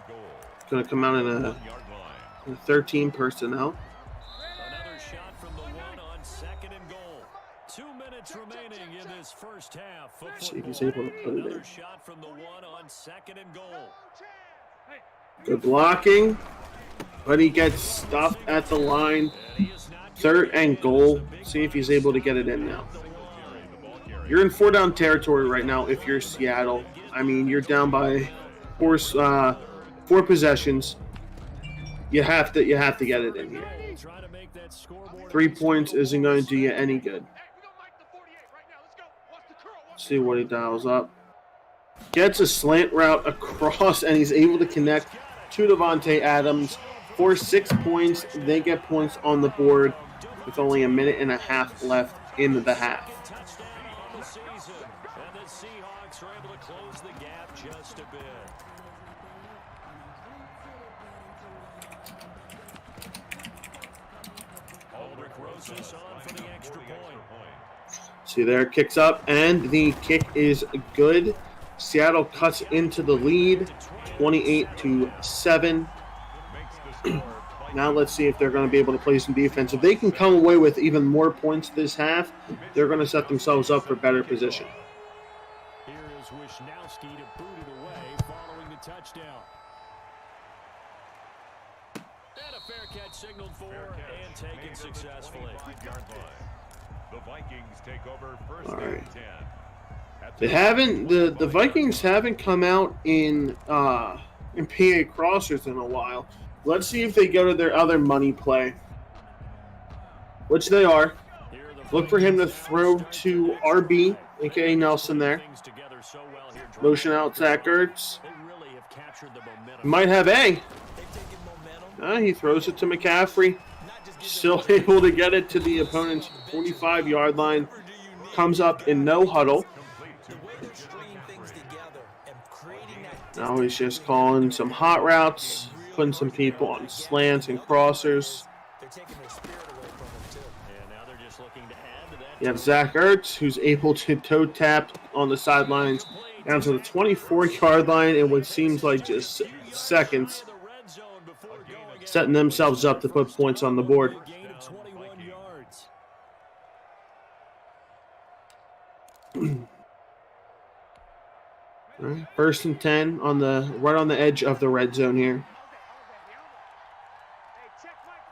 D: goal.
A: Going to come out in a 13 personnel.
D: Another shot from the 1 on 2nd and goal. 2 minutes remaining in this first half of
A: See if he's
D: football.
A: able to put it in.
D: Another shot from the 1 on 2nd and goal.
A: Good blocking, but he gets stuffed at the line. 3rd and goal. See if he's able to get it in now. You're in 4-down territory right now if you're Seattle. I mean, you're down by 4 possessions. You have to get it in here. 3 points isn't going to do you any good. See what he dials up. Gets a slant route across, and he's able to connect to Devontae Adams for 6 points. They get points on the board with only a minute and a half left in the half.
D: And the Seahawks are able to close the gap just a bit. Aldrich Rosas on for the extra point.
A: See there, kicks up, and the kick is good. Seattle cuts into the lead, 28-7. Now let's see if they're going to be able to play some defense. If they can come away with even more points this half, they're going to set themselves up for better position.
D: Here is Wisnowski to boot it away following the touchdown. And a fair catch signaled for and taken successfully.
F: The Vikings take over first
A: All right.
F: and 10.
A: They haven't the Vikings haven't come out in PA crossers in a while. Let's see if they go to their other money play, which they are. Look for him to throw to RB, aka Nelson there. Motion out Zach Ertz. Might have A. He throws it to McCaffrey. Still able to get it to the opponent's 45-yard line. Comes up in no huddle. Now he's just calling some hot routes, putting some people on slants and crossers.
D: And now they're just looking to add to that
A: You have Zach Ertz, who's able to toe tap on the sidelines down to the 24-yard line in what seems like just seconds, setting themselves up to put points on the board. All right, 1st and 10 on the right on the edge of the red zone here.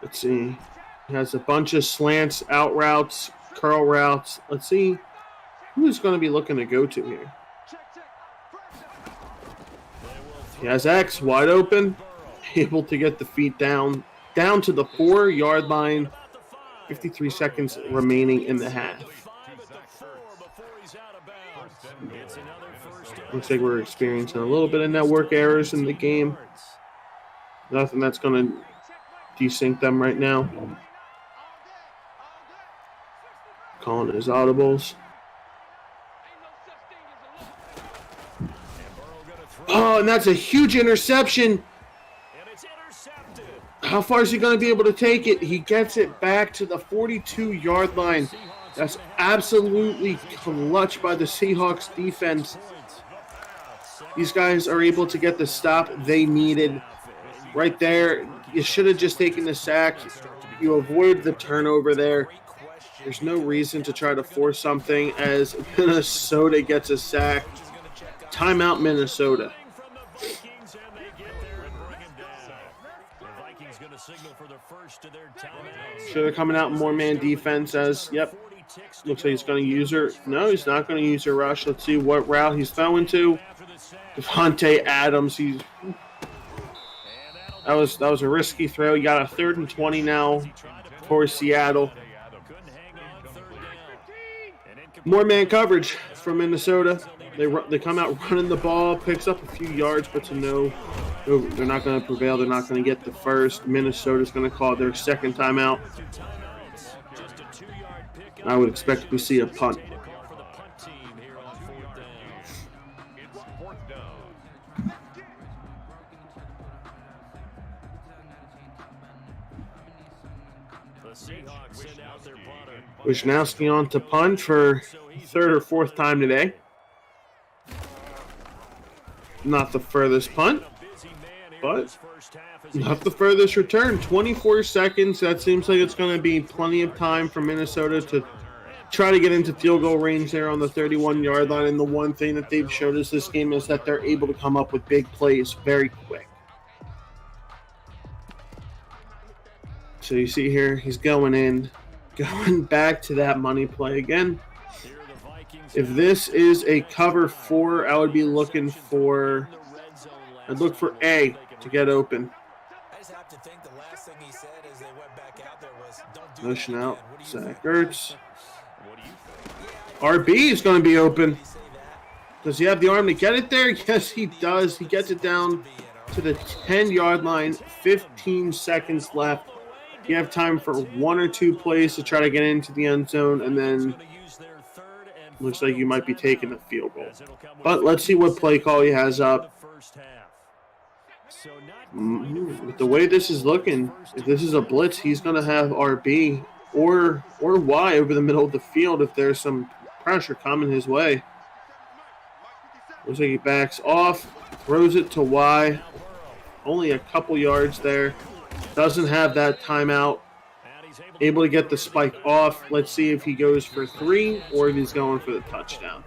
A: Let's see. He has a bunch of slants, out routes, curl routes. Let's see who's going to be looking to go to here. He has X wide open, able to get the feet down to the 4-yard line. 53 seconds remaining in the half. Looks like we're experiencing a little bit of network errors in the game. Nothing that's going to desync them right now. Calling his audibles. Oh, and that's a huge interception. How far is he going to be able to take it? He gets it back to the 42-yard line. That's absolutely clutch by the Seahawks defense. These guys are able to get the stop they needed. Right there, you should have just taken the sack. You avoid the turnover there. There's no reason to try to force something as Minnesota gets a sack. Timeout, Minnesota. Should have coming out more man defense as, yep, looks like he's going to use her. No, he's not going to use her rush. Let's see what route he's throwing to. Devontae Adams. That was a risky throw. You got a 3rd and 20 now for Seattle. More man coverage from Minnesota. They come out running the ball, picks up a few yards, but to no, they're not going to prevail. They're not going to get the first. Minnesota's going to call their 2nd timeout. I would expect to see a punt. Wisnowski on to punt for 3rd or 4th time today. Not the furthest punt, but not the furthest return. 24 seconds. That seems like it's going to be plenty of time for Minnesota to try to get into field goal range there on the 31-yard line. And the one thing that they've showed us this game is that they're able to come up with big plays very quick. So you see here, he's going back to that money play again. If this is a cover 4, I would be looking for, I'd look for A to get open. Motion out, Zach Ertz. RB is going to be open. Does he have the arm to get it there? Yes, he does. He gets it down to the 10-yard line. 15 seconds left. You have time for 1 or 2 plays to try to get into the end zone, and then looks like you might be taking a field goal. But let's see what play call he has up. With the way this is looking, if this is a blitz, he's going to have RB or Y over the middle of the field if there's some pressure coming his way. Looks like he backs off, throws it to Y. Only a couple yards there. Doesn't have that timeout. Able to get the spike off. Let's see if he goes for 3 or if he's going for the touchdown.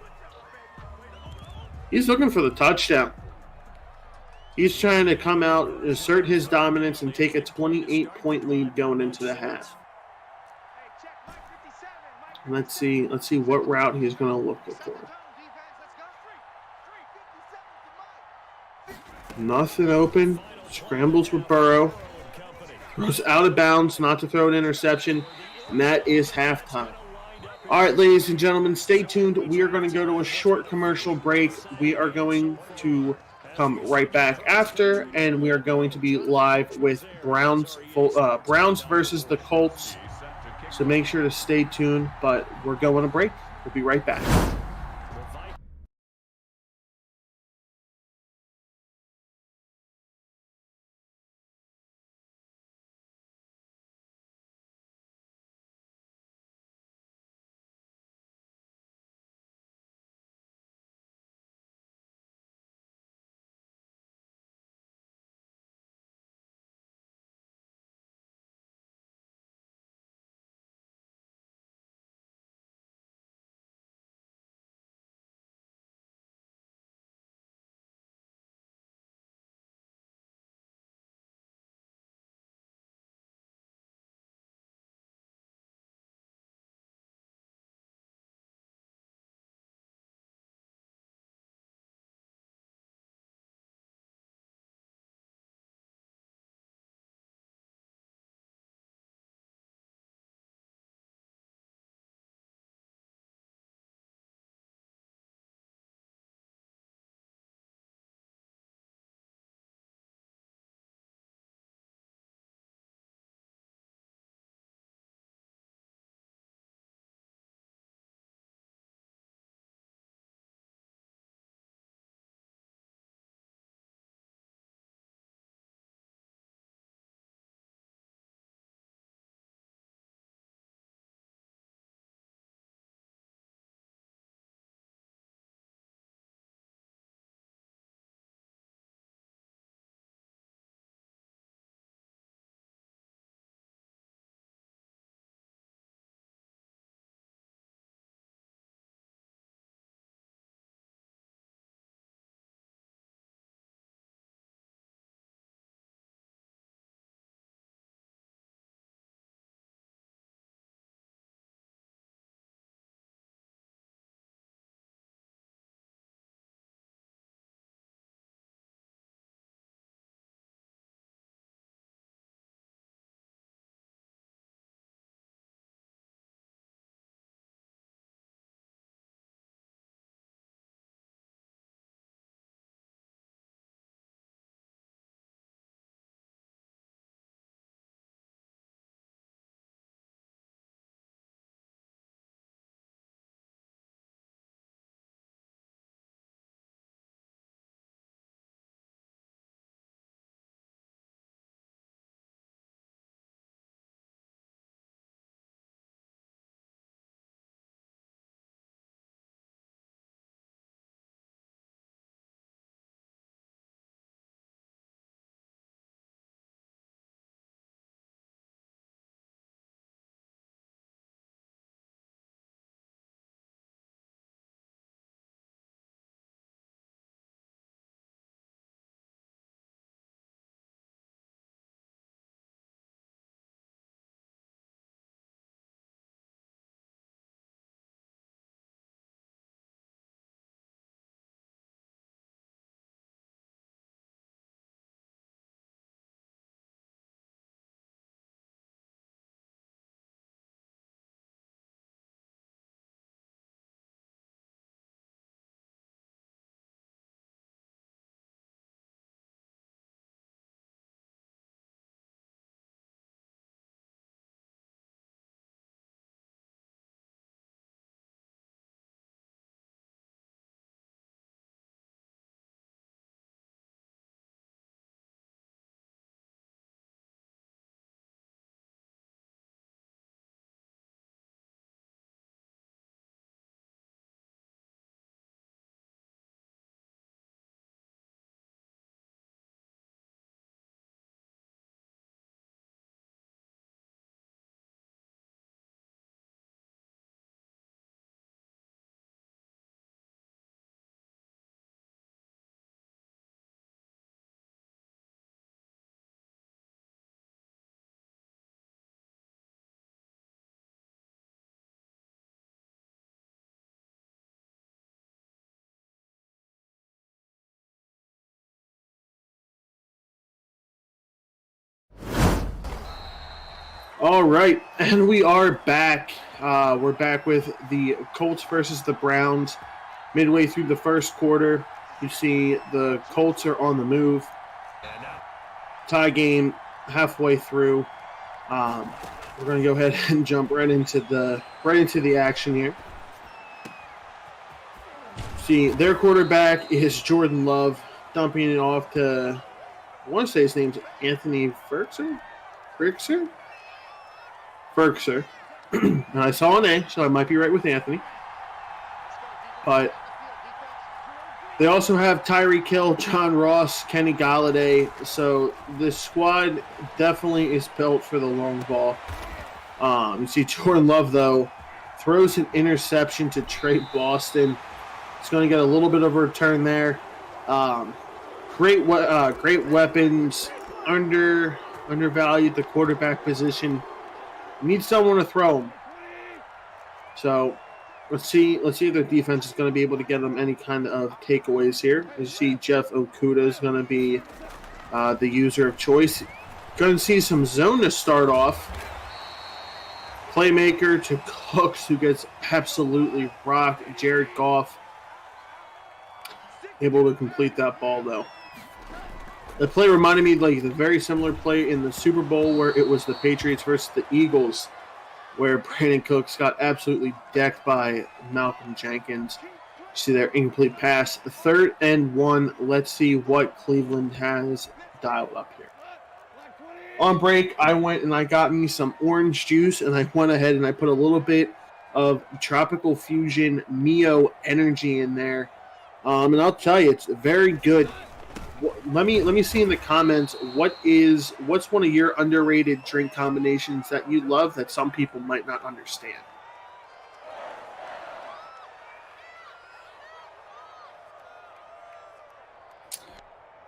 A: He's looking for the touchdown. He's trying to come out, assert his dominance, and take a 28-point lead going into the half. Let's see what route he's going to look for. Nothing open. Scrambles with Burrow. Throws out of bounds, not to throw an interception. And that is halftime. All right, ladies and gentlemen, stay tuned. We are going to go to a short commercial break. We are going to come right back after, and we are going to be live with Browns versus the Colts. So make sure to stay tuned, but we're going to break. We'll be right back. All right, and we are back. We're back with the Colts versus the Browns. Midway through the first quarter, you see the Colts are on the move. Tie game halfway through. We're going to go ahead and jump right into the action here. See, their quarterback is Jordan Love, dumping it off to, I want to say his name's Anthony Ferguson. And I saw an A, so I might be right with Anthony. But they also have Tyreek Hill, John Ross, Kenny Galladay. So this squad definitely is built for the long ball. You see Jordan Love, though, throws an interception to Trey Boston. He's going to get a little bit of a return there. Great weapons. Undervalued the quarterback position. Need someone to throw him. So let's see if their defense is going to be able to get them any kind of takeaways here. As you see, Jeff Okuda is going to be the user of choice. Going to see some zone to start off. Playmaker to Cooks, who gets absolutely rocked. Jared Goff able to complete that ball, though. The play reminded me like the very similar play in the Super Bowl where it was the Patriots versus the Eagles, where Brandon Cooks got absolutely decked by Malcolm Jenkins. See their incomplete pass. 3rd and 1. Let's see what Cleveland has dialed up here. On break, I went and I got me some orange juice, and I went ahead and I put a little bit of Tropical Fusion Mio Energy in there. And I'll tell you, it's very good. Let me see in the comments what's one of your underrated drink combinations that you love that some people might not understand.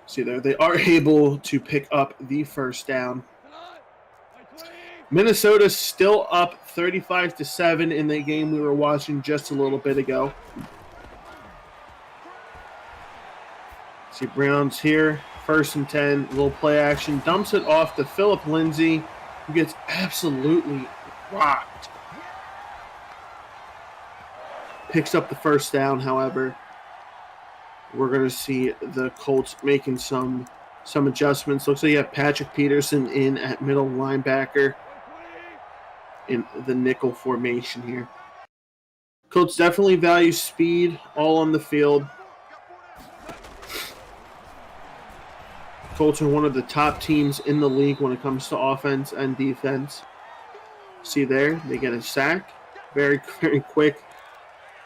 A: See there, they are able to pick up the first down. Minnesota's still up 35-7 in the game we were watching just a little bit ago. See Browns here, 1st and 10, little play action, dumps it off to Philip Lindsay, who gets absolutely rocked. Picks up the first down, however. We're going to see the Colts making some adjustments. Looks like you have Patrick Peterson in at middle linebacker in the nickel formation here. Colts definitely value speed all on the field. Colts are one of the top teams in the league when it comes to offense and defense. See there, they get a sack. Very, very quick.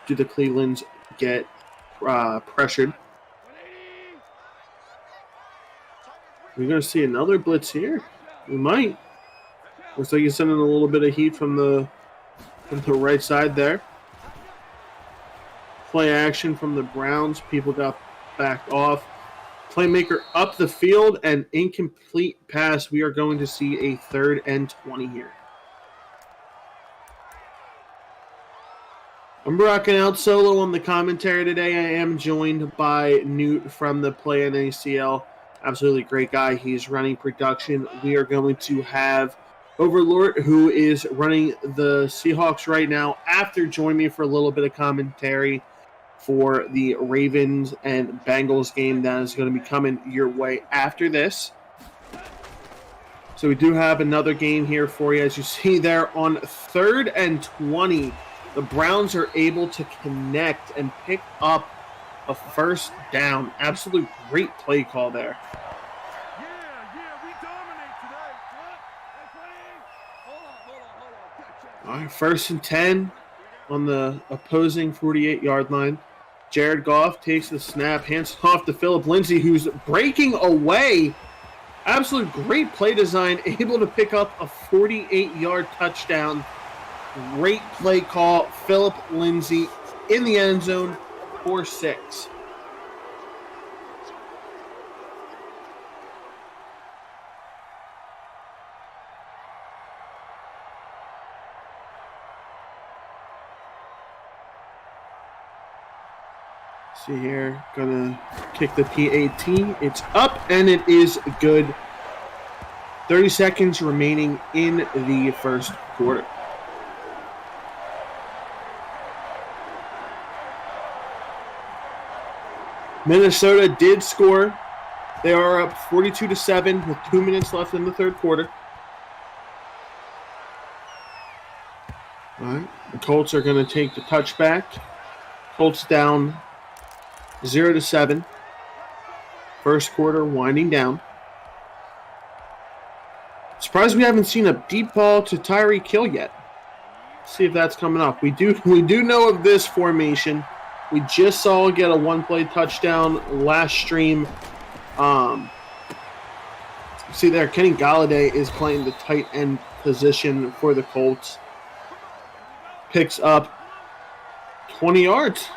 A: Do the Clevelands get pressured? We're going to see another blitz here. We might. Looks like he's sending a little bit of heat from the right side there. Play action from the Browns. People got backed off. Playmaker up the field and incomplete pass. We are going to see a 3rd and 20 here. I'm rocking out solo on the commentary today. I am joined by Newt from the Play NACL. Absolutely great guy. He's running production. We are going to have Overlord, who is running the Seahawks right now, after joining me for a little bit of commentary for the Ravens and Bengals game that is going to be coming your way after this. So we do have another game here for you. As you see there, on 3rd and 20, the Browns are able to connect and pick up a first down. Absolute great play call there.
E: We dominate today.
A: All right, 1st and 10 on the opposing 48-yard line. Jared Goff takes the snap, hands off to Philip Lindsay, who's breaking away. Absolute great play design, able to pick up a 48-yard touchdown. Great play call. Philip Lindsay in the end zone for 6. See here, gonna kick the PAT. It's up and it is good. 30 seconds remaining in the first quarter. Minnesota did score. They are up 42-7 with 2 minutes left in the third quarter. All right, the Colts are going to take the touchback. Colts down 0-7. First quarter winding down. Surprised we haven't seen a deep ball to Tyreek Hill yet. See if that's coming up. We do know of this formation. We just saw get a one-play touchdown last stream. See there, Kenny Golladay is playing the tight end position for the Colts. Picks up 20 yards.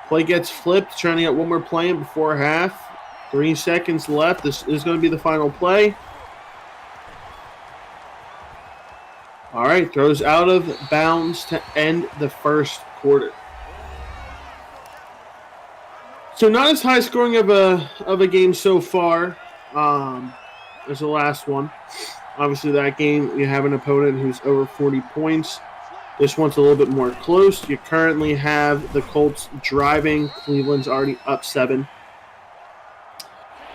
A: Play gets flipped, trying to get one more play in before half. 3 seconds left. This is going to be the final play. All right, throws out of bounds to end the first quarter. So not as high scoring of a game so far as the last one. Obviously, that game you have an opponent who's over 40 points. This one's a little bit more close. You currently have the Colts driving. Cleveland's already up 7.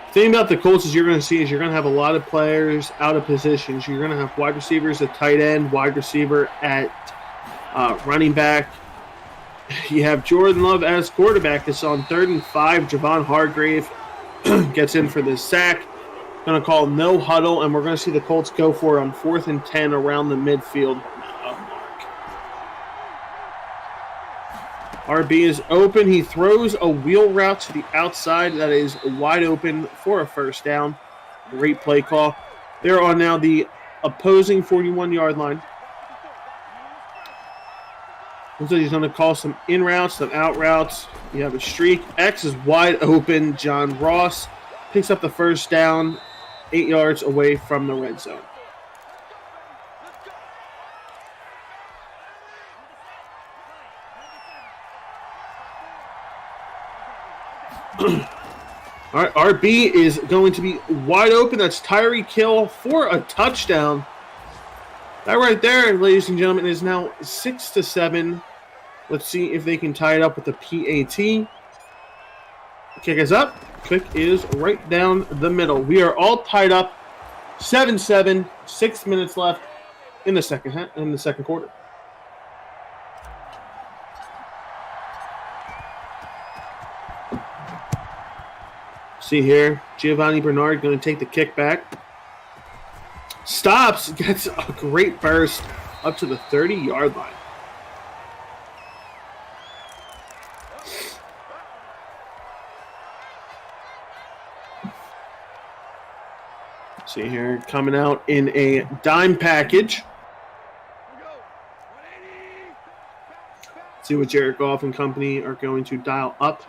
A: The thing about the Colts is you're going to have a lot of players out of positions. You're going to have wide receivers at tight end, wide receiver at running back. You have Jordan Love as quarterback. It's on 3rd and 5. Javon Hargrave gets in for the sack. Going to call no huddle, and we're going to see the Colts go for it on 4th and 10 around the midfield mark. RB is open. He throws a wheel route to the outside that is wide open for a first down. Great play call. They're on now the opposing 41-yard line. Looks like he's going to call some in routes, some out routes. You have a streak. X is wide open. John Ross picks up the first down, 8 yards away from the red zone. All right, RB is going to be wide open. That's Tyreek Hill for a touchdown. That right there, ladies and gentlemen, is now 6-7. Let's see if they can tie it up with the PAT. Kick is up. Kick is right down the middle. We are all tied up. 7-7. 6 minutes left in the second quarter. See here, Giovanni Bernard going to take the kick back. Stops, gets a great burst up to the 30-yard line. See here, coming out in a dime package. See what Jared Goff and company are going to dial up.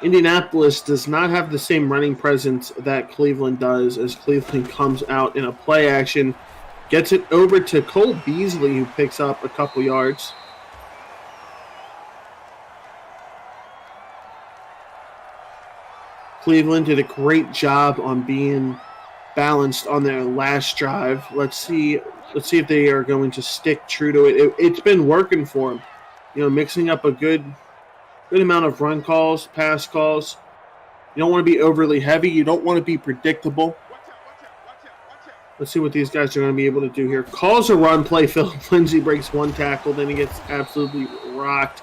A: Indianapolis does not have the same running presence that Cleveland does, as Cleveland comes out in a play action, gets it over to Cole Beasley, who picks up a couple yards. Cleveland did a great job on being balanced on their last drive. Let's see if they are going to stick true to it. It's been working for them, mixing up a good amount of run calls, pass calls. You don't want to be overly heavy. You don't want to be predictable. Let's see what these guys are going to be able to do here. Calls a run play. Philip Lindsay breaks one tackle. Then he gets absolutely rocked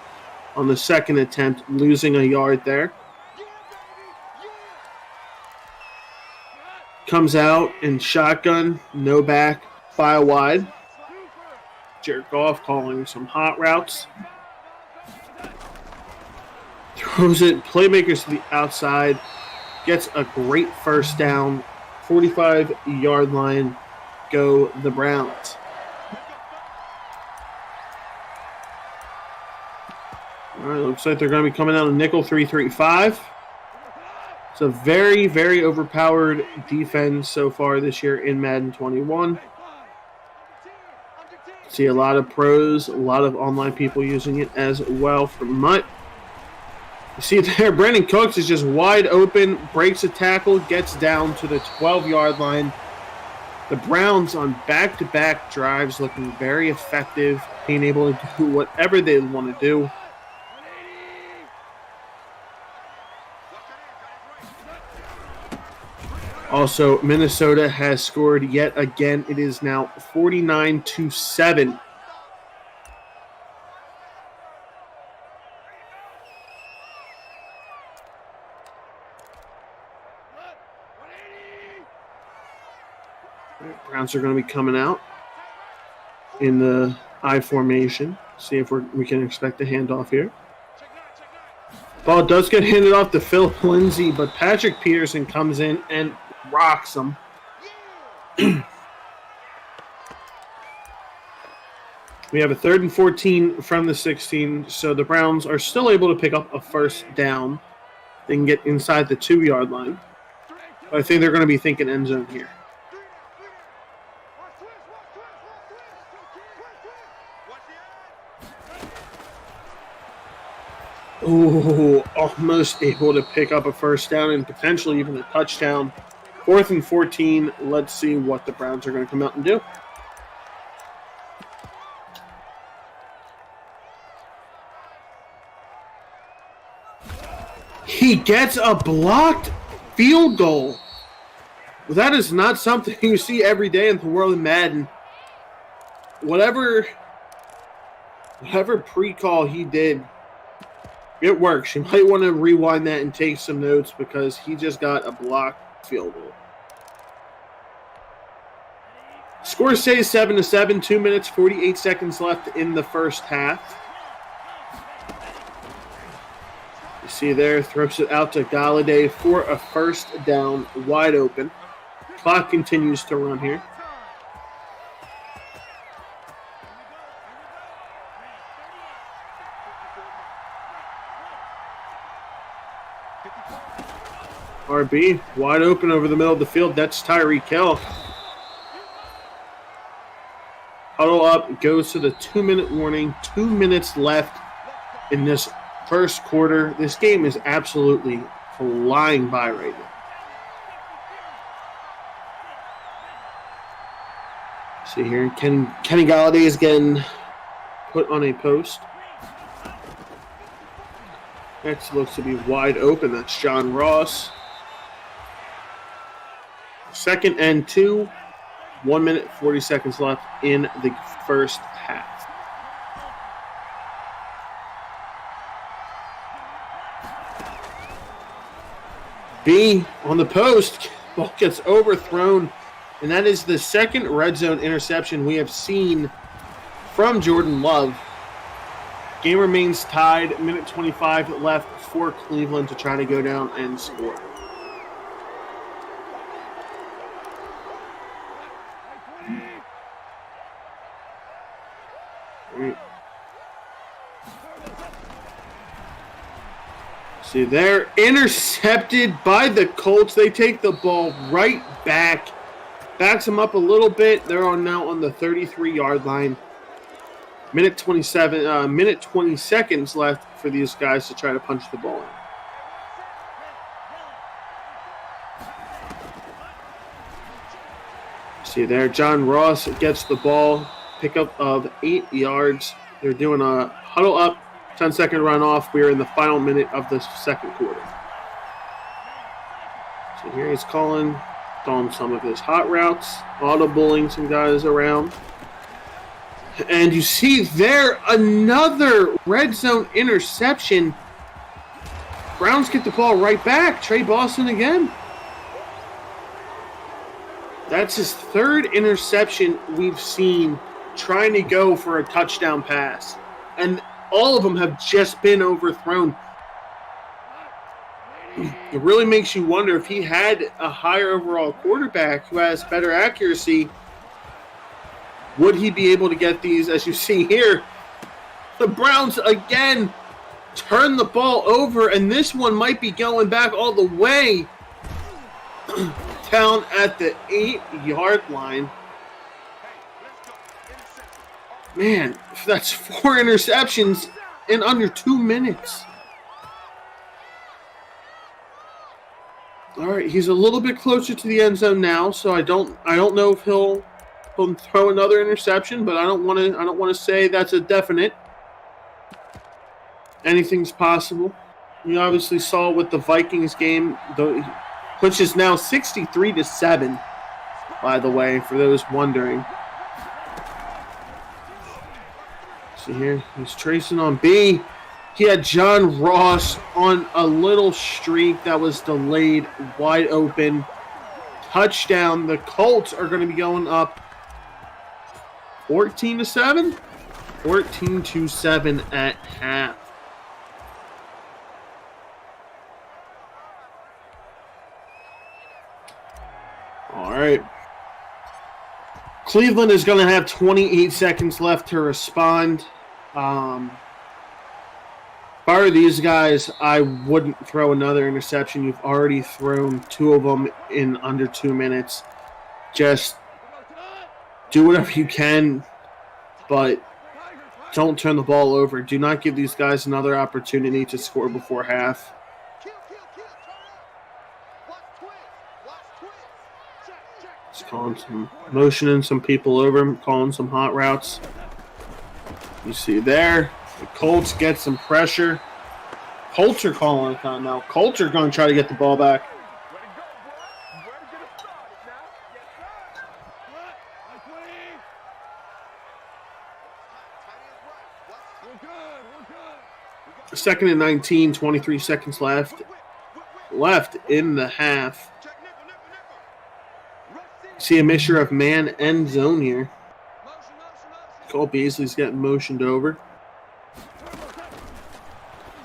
A: on the second attempt, losing a yard there. Comes out in shotgun, no back, file wide. Jared Goff calling some hot routes. Throws it, playmakers to the outside, gets a great first down, 45-yard line, go the Browns. All right, looks like they're going to be coming out of nickel 3-3-5. It's a very, very overpowered defense so far this year in Madden 21. See a lot of pros, a lot of online people using it as well. For Mutt, You see there, Brandon Cooks is just wide open, breaks a tackle, gets down to the 12-yard line. The Browns on back-to-back drives looking very effective, being able to do whatever they want to do. Also, Minnesota has scored yet again. It is now 49-7. Browns are going to be coming out in the I formation. See if we can expect a handoff here. Ball does get handed off to Philip Lindsay, but Patrick Peterson comes in and rocks him. We have a 3rd and 14 from the 16, so the Browns are still able to pick up a first down. They can get inside the 2-yard line. But I think they're going to be thinking end zone here. Ooh, almost able to pick up a first down and potentially even a touchdown. 4th and 14. Let's see what the Browns are going to come out and do. He gets a blocked field goal. That is not something you see every day in the world of Madden. Whatever pre-call he did, it works. You might want to rewind that and take some notes because he just got a blocked field goal. Score stays 7-7. 2 minutes, 48 seconds left in the first half. You see there, throws it out to Galladay for a first down, wide open. Clock continues to run here. RB, wide open over the middle of the field. That's Tyreek Hill. Huddle up, goes to the 2-minute warning. 2 minutes left in this first quarter. This game is absolutely flying by right now. See here, Kenny Galladay is getting put on a post. Next looks to be wide open. That's John Ross. 2nd and 2. 1 minute, 40 seconds left in the first half. B on the post. Ball gets overthrown. And that is the second red zone interception we have seen from Jordan Love. Game remains tied. Minute 25 left for Cleveland to try to go down and score. See, they're intercepted by the Colts. They take the ball right back. Backs them up a little bit. They're now on the 33-yard line. Minute 20 seconds left for these guys to try to punch the ball in. See there, John Ross gets the ball. Pickup of 8 yards. They're doing a huddle up, 10-second runoff. We are in the final minute of the second quarter. So here he's calling some of his hot routes, audibling some guys around. And you see there another red zone interception. Browns get the ball right back. Trey Boston again. That's his 3rd interception we've seen trying to go for a touchdown pass. And all of them have just been overthrown. It really makes you wonder if he had a higher overall quarterback who has better accuracy, would he be able to get these? As you see here, the Browns again turn the ball over, and this one might be going back all the way down at the 8-yard line. Man, that's 4 interceptions in under 2 minutes. All right, he's a little bit closer to the end zone now, so I don't know if he'll throw another interception, but I don't want to say that's a definite. Anything's possible. You obviously saw with the Vikings game, which is now 63-7. By the way, for those wondering. See here, he's tracing on B. He had John Ross on a little streak that was delayed, wide open. Touchdown. The Colts are going to be going up 14-7? 14-7 at half. All right. Cleveland is going to have 28 seconds left to respond. If I were these guys, I wouldn't throw another interception. You've already thrown 2 of them in under 2 minutes. Just do whatever you can, but don't turn the ball over. Do not give these guys another opportunity to score before half. Just calling some, motioning some people over, calling some hot routes. You see there. The Colts get some pressure. Colts are calling a timeout. Colts are going to try to get the ball back. Second and 19, 23 seconds left in the half. See a mixture of man and zone here. Cole Beasley's getting motioned over.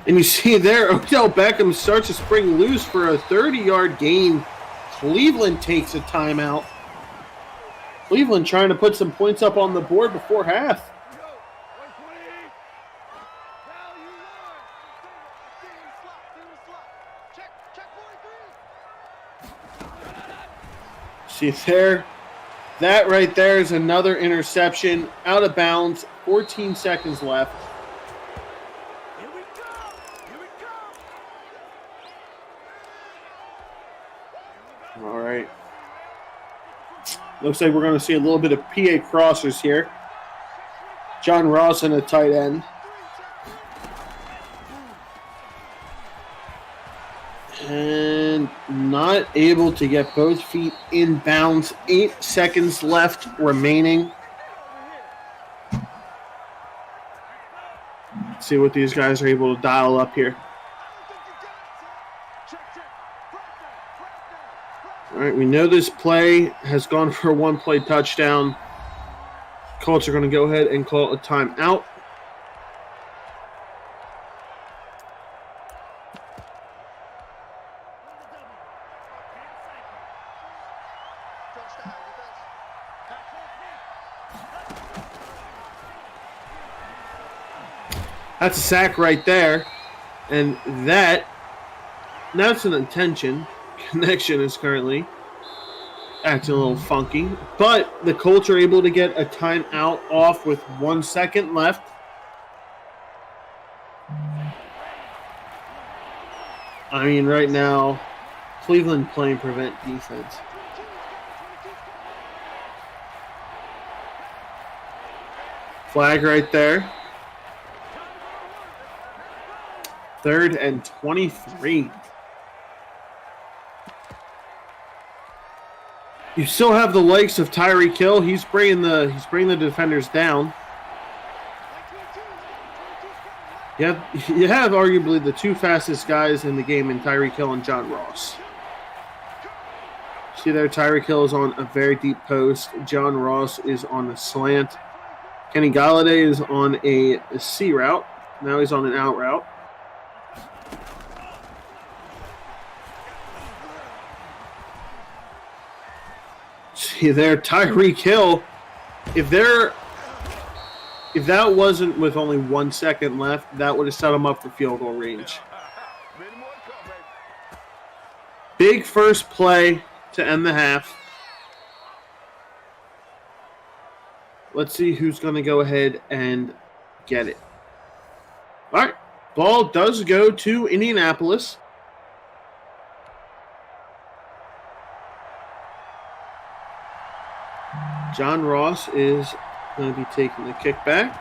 A: And you see there, Odell Beckham starts to spring loose for a 30-yard gain. Cleveland takes a timeout. Cleveland trying to put some points up on the board before half. See there, that right there is another interception, out of bounds, 14 seconds left. All right. Looks like we're going to see a little bit of PA crossers here. John Ross in a tight end. And not able to get both feet in bounds. 8 seconds left remaining. Let's see what these guys are able to dial up here. All right, we know this play has gone for a one-play touchdown. Colts are going to go ahead and call a timeout. That's a sack right there. And that's an intention. Connection is currently acting a little funky. But the Colts are able to get a timeout off with 1 second left. I mean, right now, Cleveland playing prevent defense. Flag right there. 3rd and 23. You still have the likes of Tyreek Hill. He's bringing the defenders down. You have arguably the 2 fastest guys in the game in Tyreek Hill and John Ross. See there, Tyreek Hill is on a very deep post. John Ross is on a slant. Kenny Golladay is on a C route. Now he's on an out route. See there, Tyreek Hill. If that wasn't with only 1 second left, that would have set him up for field goal range. Big first play to end the half. Let's see who's going to go ahead and get it. All right, ball does go to Indianapolis. John Ross is going to be taking the kickback.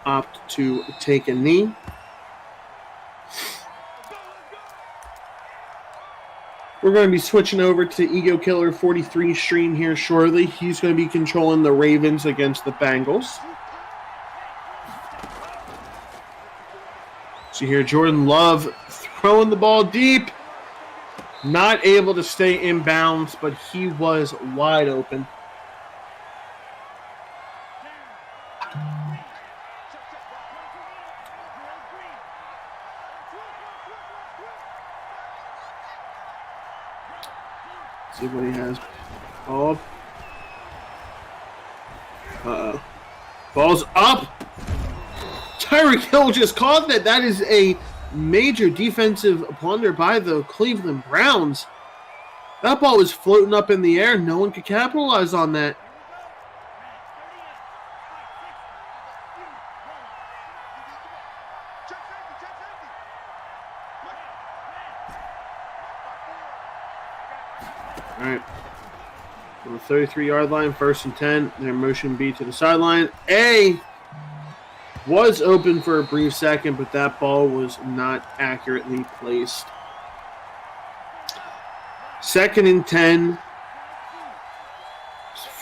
A: Opt to take a knee. We're going to be switching over to Ego Killer 43 stream here shortly. He's going to be controlling the Ravens against the Bengals. So here, Jordan Love throwing the ball deep. Not able to stay in bounds, but he was wide open. See what he has. Ball. Uh-oh. Ball's up. Tyreek Hill just caught that. That is a major defensive blunder by the Cleveland Browns. That ball was floating up in the air. No one could capitalize on that. All right. On the 33-yard line, 1st and 10. Their motion B to the sideline. A was open for a brief second, but that ball was not accurately placed. 2nd and 10.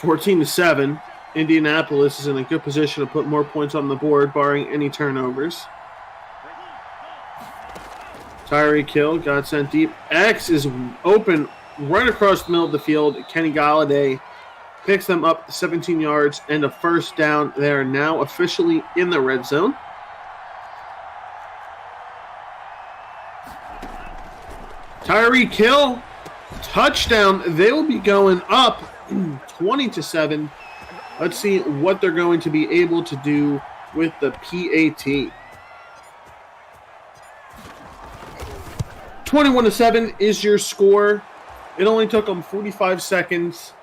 A: 14-7. Indianapolis is in a good position to put more points on the board, barring any turnovers. Tyreek Hill got sent deep. X is open right across the middle of the field. Kenny Golladay picks them up 17 yards and a 1st down. They are now officially in the red zone. Tyreek Hill, touchdown. They will be going up 20-7. Let's see what they're going to be able to do with the PAT. 21-7 is your score. It only took them 45 seconds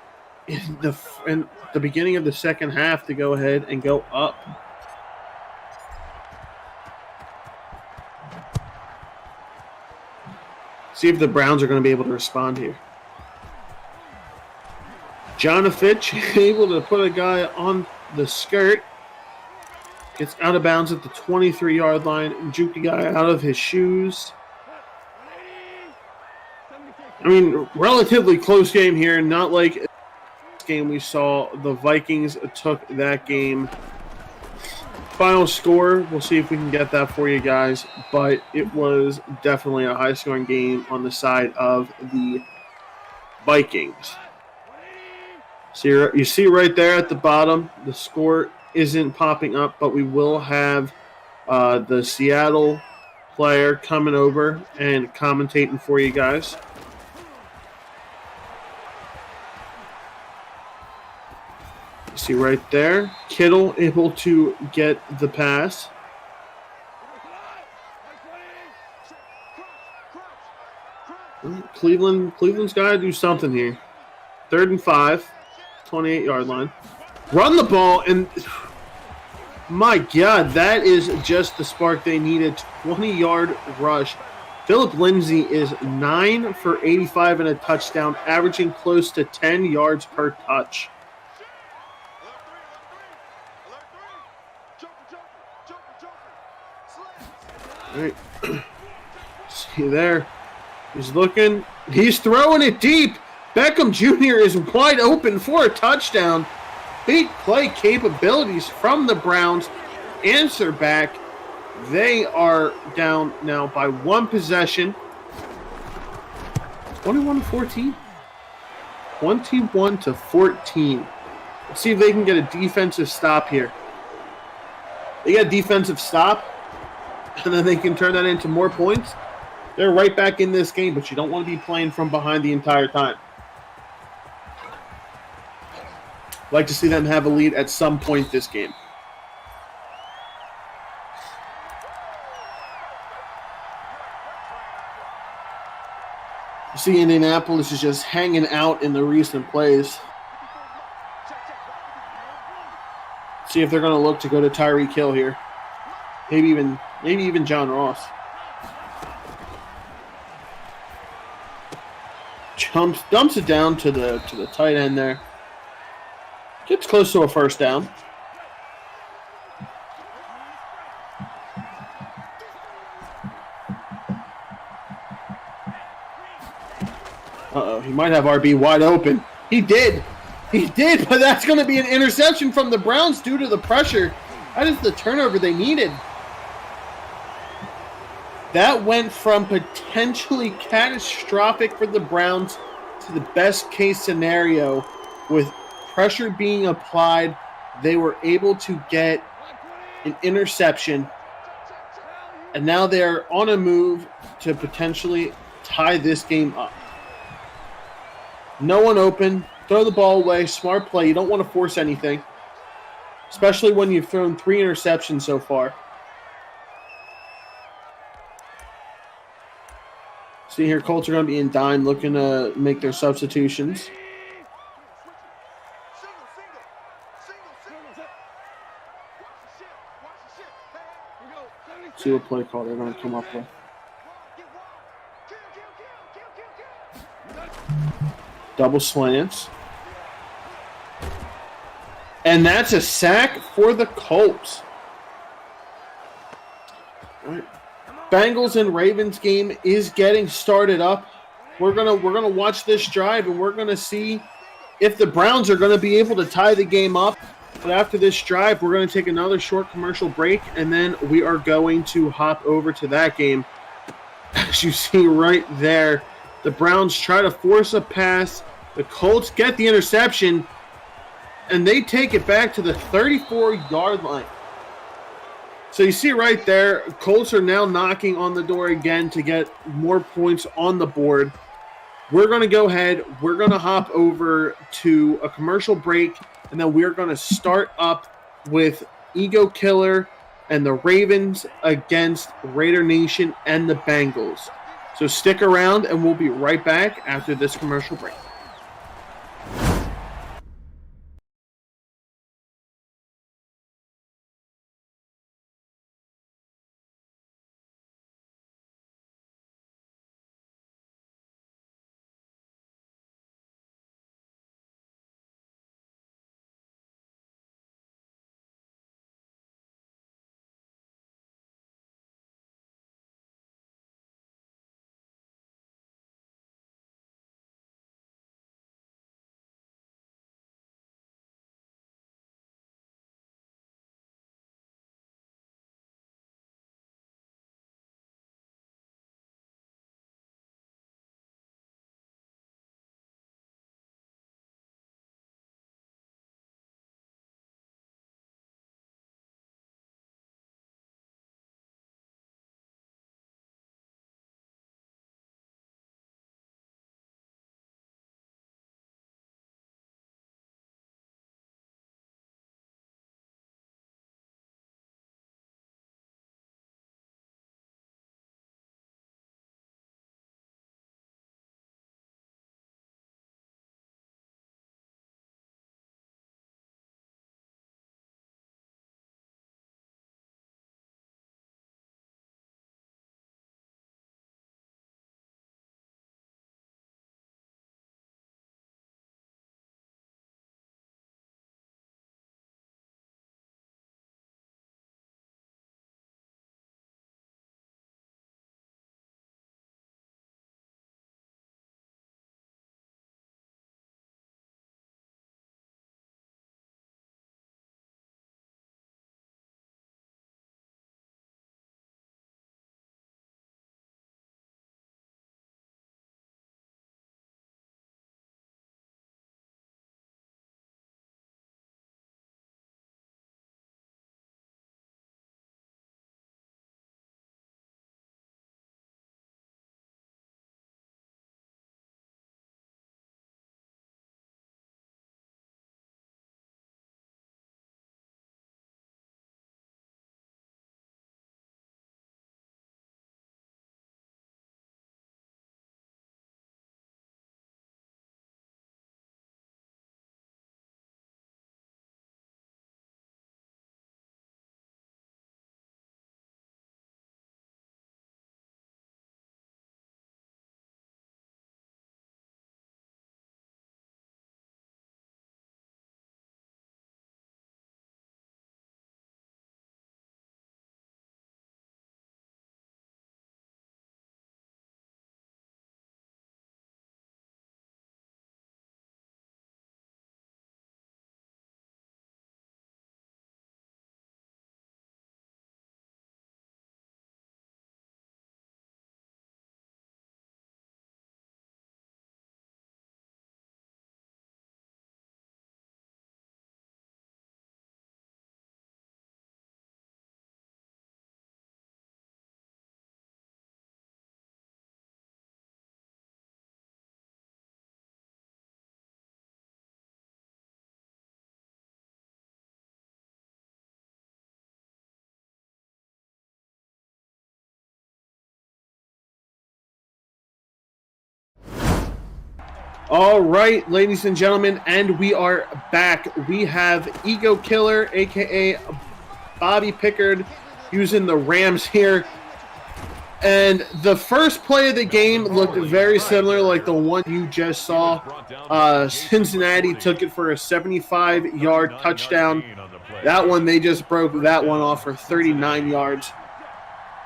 A: in the beginning of the second half to go ahead and go up. See if the Browns are going to be able to respond here. Jonathan able to put a guy on the skirt. Gets out of bounds at the 23-yard line and juke the guy out of his shoes. I mean, relatively close game here. Not like this game we saw. The Vikings took that game. Final score, we'll see if we can get that for you guys. But it was definitely a high-scoring game on the side of the Vikings. So you see right there at the bottom, the score isn't popping up, but we will have the Seattle player coming over and commentating for you guys. You see right there, Kittle able to get the pass. Cleveland's got to do something here. 3rd and 5, 28-yard line. Run the ball, and my God, that is just the spark they needed. 20-yard rush. Phillip Lindsay is 9 for 85 and a touchdown, averaging close to 10 yards per touch. All right. See there. He's looking. He's throwing it deep. Beckham Jr. is wide open for a touchdown. Big play capabilities from the Browns. Answer back. They are down now by 1 possession. 21-14. 21-14. Let's see if they can get a defensive stop here. They get a defensive stop, and then they can turn that into more points. They're right back in this game, but you don't want to be playing from behind the entire time. I'd like to see them have a lead at some point this game. You see Indianapolis is just hanging out in the recent plays. See if they're going to look to go to Tyreek Hill here. Maybe even John Ross. dumps it down to the tight end there. Gets close to a first down. Uh-oh, he might have RB wide open. He did. He did, but that's going to be an interception from the Browns due to the pressure. That is the turnover they needed. That went from potentially catastrophic for the Browns to the best case scenario. With pressure being applied, they were able to get an interception, and now they're on a move to potentially tie this game up. No one open. Throw the ball away. Smart play. You don't want to force anything, especially when you've thrown 3 interceptions so far. See here, Colts are going to be in dime looking to make their substitutions. See what play call they're going to come up with. Double slants. And that's a sack for the Colts. All right. Bengals and Ravens game is getting started up. We're gonna watch this drive, and we're gonna see if the Browns are gonna be able to tie the game up. But after this drive, we're gonna take another short commercial break, and then we are going to hop over to that game. As you see right there, the Browns try to force a pass. The Colts get the interception, and they take it back to the 34-yard line. So you see right there, Colts are now knocking on the door again to get more points on the board. We're going to go ahead. We're going to hop over to a commercial break, and then we're going to start up with Ego Killer and the Ravens against Raider Nation and the Bengals. So stick around, and we'll be right back after this commercial break. All right, ladies and gentlemen, and we are back. We have Ego Killer, a.k.a. Bobby Pickard, using the Rams here. And the first play of the game looked very similar like the one you just saw. Cincinnati took it for a 75-yard touchdown. That one, they just broke that one off for 39 yards.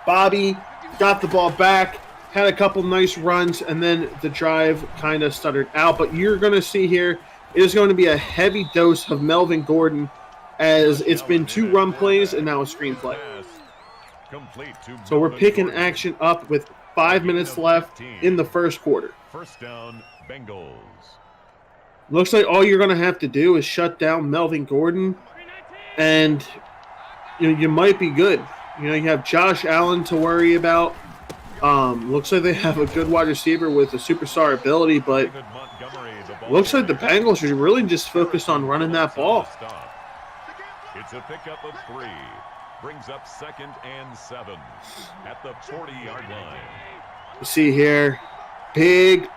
A: Bobby got the ball back, had a couple nice runs, and then the drive kind of stuttered out. But you're going to see here, it is going to be a heavy dose of Melvin Gordon, as it's been 2 run plays and now a screen play. So we're picking action up with 5 minutes left in the first quarter.
D: First down, Bengals.
A: Looks like all you're going to have to do is shut down Melvin Gordon, and you might be good. You have Josh Allen to worry about. Looks like they have a good wide receiver with a superstar ability, but looks like the Bengals are really just focused on running that ball.
D: It's a pickup of 3. Brings up 2nd and 7 at the 40-yard line.
A: You see here, big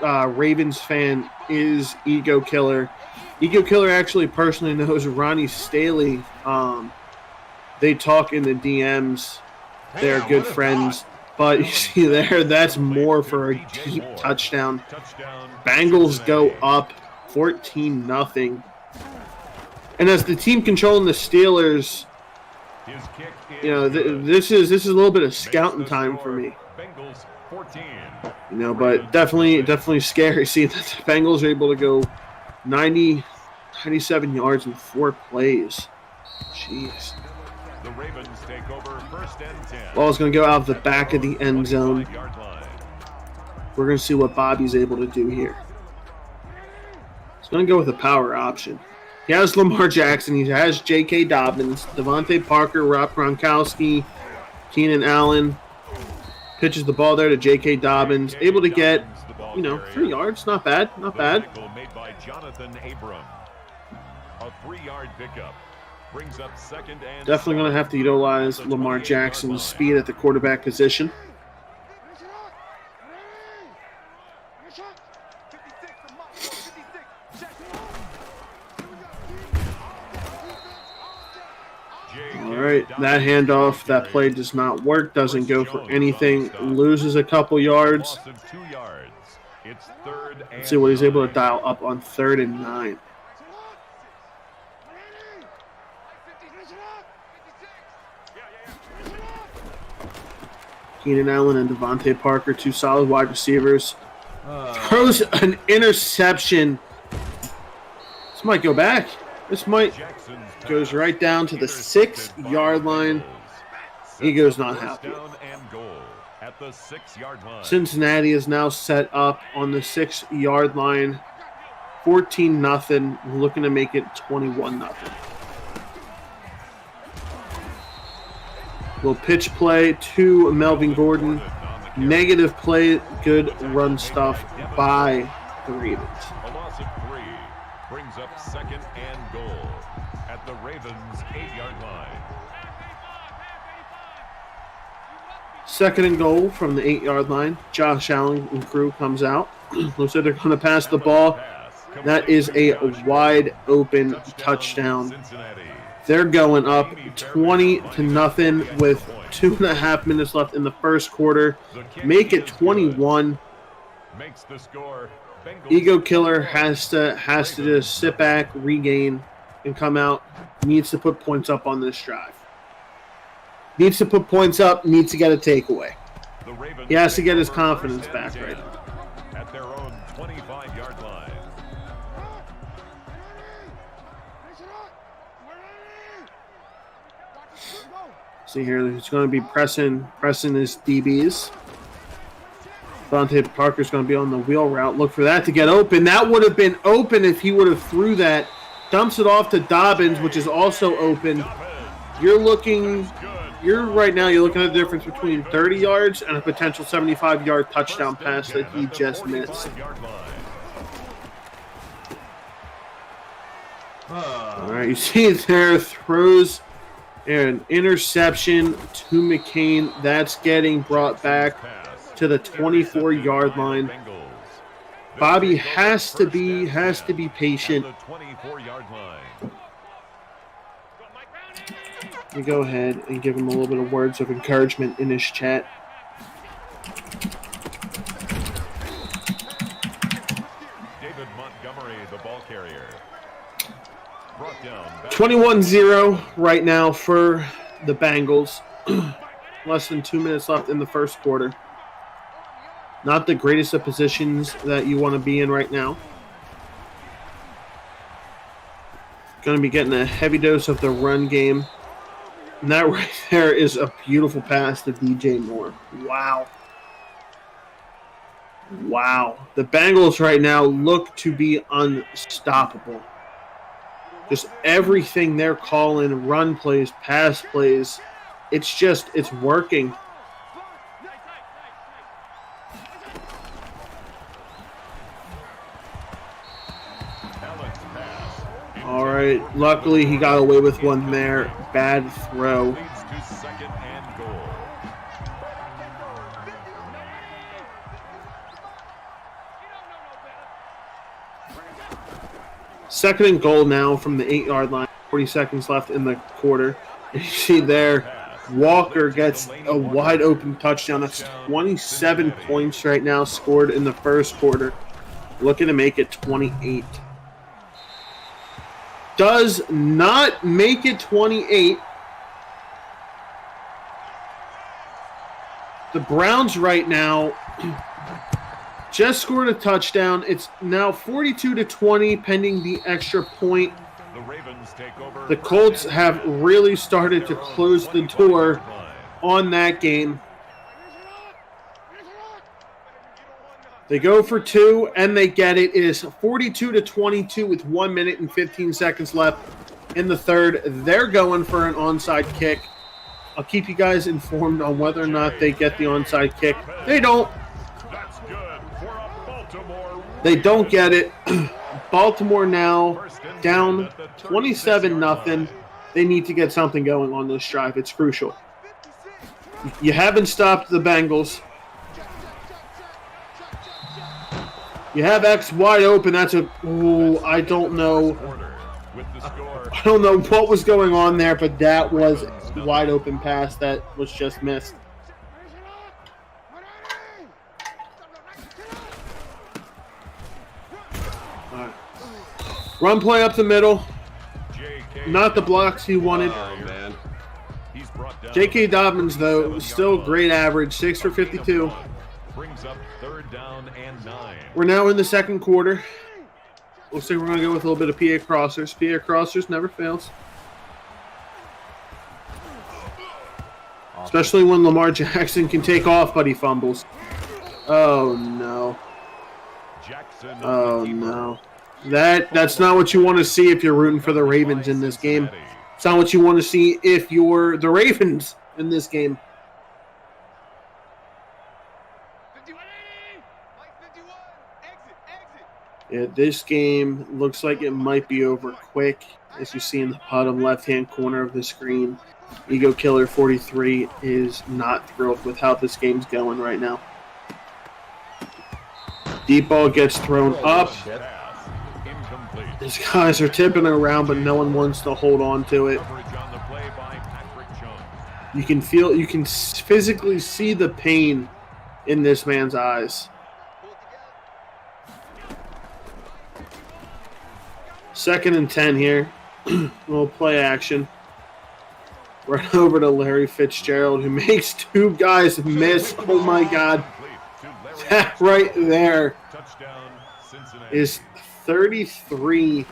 A: Ravens fan is Ego Killer. Ego Killer actually personally knows Ronnie Staley. They talk in the DMs. They're good friends. But you see there, that's more for a deep touchdown. Bengals go up 14-0. And as the team controlling the Steelers, this is a little bit of scouting time for me. But definitely scary seeing that the Bengals are able to go 97 yards in 4 plays. Jeez.
D: The Ravens take over 1st and 10.
A: Ball's going to go out the back of the end zone. We're going to see what Bobby's able to do here. He's going to go with a power option. He has Lamar Jackson. He has J.K. Dobbins, Devontae Parker, Rob Gronkowski, Keenan Allen. Pitches the ball there to J.K. Dobbins. Able to get, 3 yards. Not bad. Not bad.
D: Made by Jonathan Abram. A 3-yard pickup. Brings up 2nd and
A: definitely going to have to utilize Lamar Jackson's speed at the quarterback position. All right, that handoff, that play does not work, doesn't go for anything, loses a couple yards. Let's see what he's able to dial up on 3rd and 9. Keenan Allen and Devontae Parker, 2 solid wide receivers. Throws an interception. This might go back. This might goes right down to the 6-yard line. Ego's not happy. Cincinnati is now set up on the 6-yard line. 14-0. Looking to make it 21-0. Little pitch play to Melvin Gordon. Negative play, good run stuff by the Ravens.
D: A loss of 3 brings up 2nd and goal at the Ravens' 8-yard line.
A: 2nd and goal from the 8-yard line. Josh Allen and crew comes out. Looks like they're going to pass the ball. That is a wide open touchdown. They're going up 20-0 with 2.5 minutes left in the first quarter. Make it 21. Ego Killer has to just sit back, regain, and come out. Needs to put points up on this drive. Needs to put points up. Needs to get a takeaway. He has to get his confidence back right now.
D: At their own 25-yard line.
A: See here, he's going to be pressing his DBs. Devontae Parker's going to be on the wheel route. Look for that to get open. That would have been open if he would have threw that. Dumps it off to Dobbins, which is also open. You're looking at the difference between 30 yards and a potential 75-yard touchdown pass that he just missed. All right, you see it there, throws an interception to McCain. That's getting brought back to the 24-yard line. Bobby has to be patient.
D: At the 24-yard line.
A: You go ahead and give him a little bit of words of encouragement in his chat.
D: David Montgomery, the ball carrier. Brought down.
A: 21-0 right now for the Bengals. Less than 2 minutes left in the first quarter. Not the greatest of positions that you want to be in right now. Going to be getting a heavy dose of the run game. And that right there is a beautiful pass to DJ Moore. Wow. Wow. The Bengals right now look to be unstoppable. Just everything they're calling, run plays, pass plays, it's working. All right. Luckily, he got away with one there. Bad throw.
D: Leads to second and goal.
A: Second and goal now from the 8-yard line. 40 seconds left in the quarter. And you see there, Walker gets a wide open touchdown. That's 27 points right now scored in the first quarter. Looking to make it 28. Does not make it 28. The Browns right now just scored a touchdown. It's now 42-20 pending the extra point.
D: The Ravens take over.
A: The Colts have really started to close the door on that game. They go for two, and they get it. It is 42-22 with 1 minute and 15 seconds left in the third. They're going for an onside kick. I'll keep you guys informed on whether or not they get the onside kick. They don't.
D: That's good for a Baltimore.
A: They don't get it. Baltimore now down 27-0. They need to get something going on this drive. It's crucial. You haven't stopped the Bengals. You have X wide open. That's a. Ooh, I don't know. I don't know what was going on there, but that was a wide open pass that was just missed. All right. Run play up the middle. Not the blocks he wanted. J.K. Dobbins, though, still great average, 6 for 52.
D: Brings up third down and 9.
A: We're now in the second quarter. Looks like we're going to go with a little bit of PA crossers. PA crossers never fails. Especially when Lamar Jackson can take off, but he fumbles. Oh, no. Oh, no. That's not what you want to see if you're rooting for the Ravens in this game. It's not what you want to see if you're the Ravens in this game. Yeah, this game looks like it might be over quick. As you see in the bottom left-hand corner of the screen, Ego Killer 43 is not thrilled with how this game's going right now. Deep ball gets thrown up. These guys are tipping around, but no one wants to hold on to it. You can physically see the pain in this man's eyes. Second and 10 here. Little play action. Right over to Larry Fitzgerald, who makes two guys miss. Oh, my God. That right there is 33,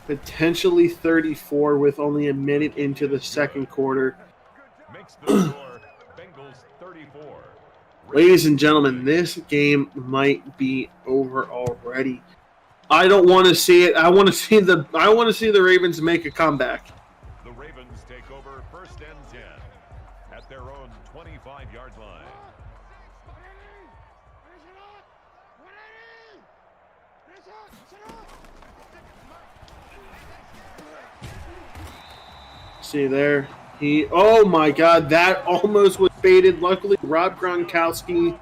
A: potentially 34 with only a minute into the second quarter. Ladies and gentlemen, this game might be over already. I don't want to see it. I want to see the Ravens make a comeback.
D: The Ravens take over first and 10 at their own 25-yard line.
A: See there. Oh my God, that almost was baited. Luckily, Rob Gronkowski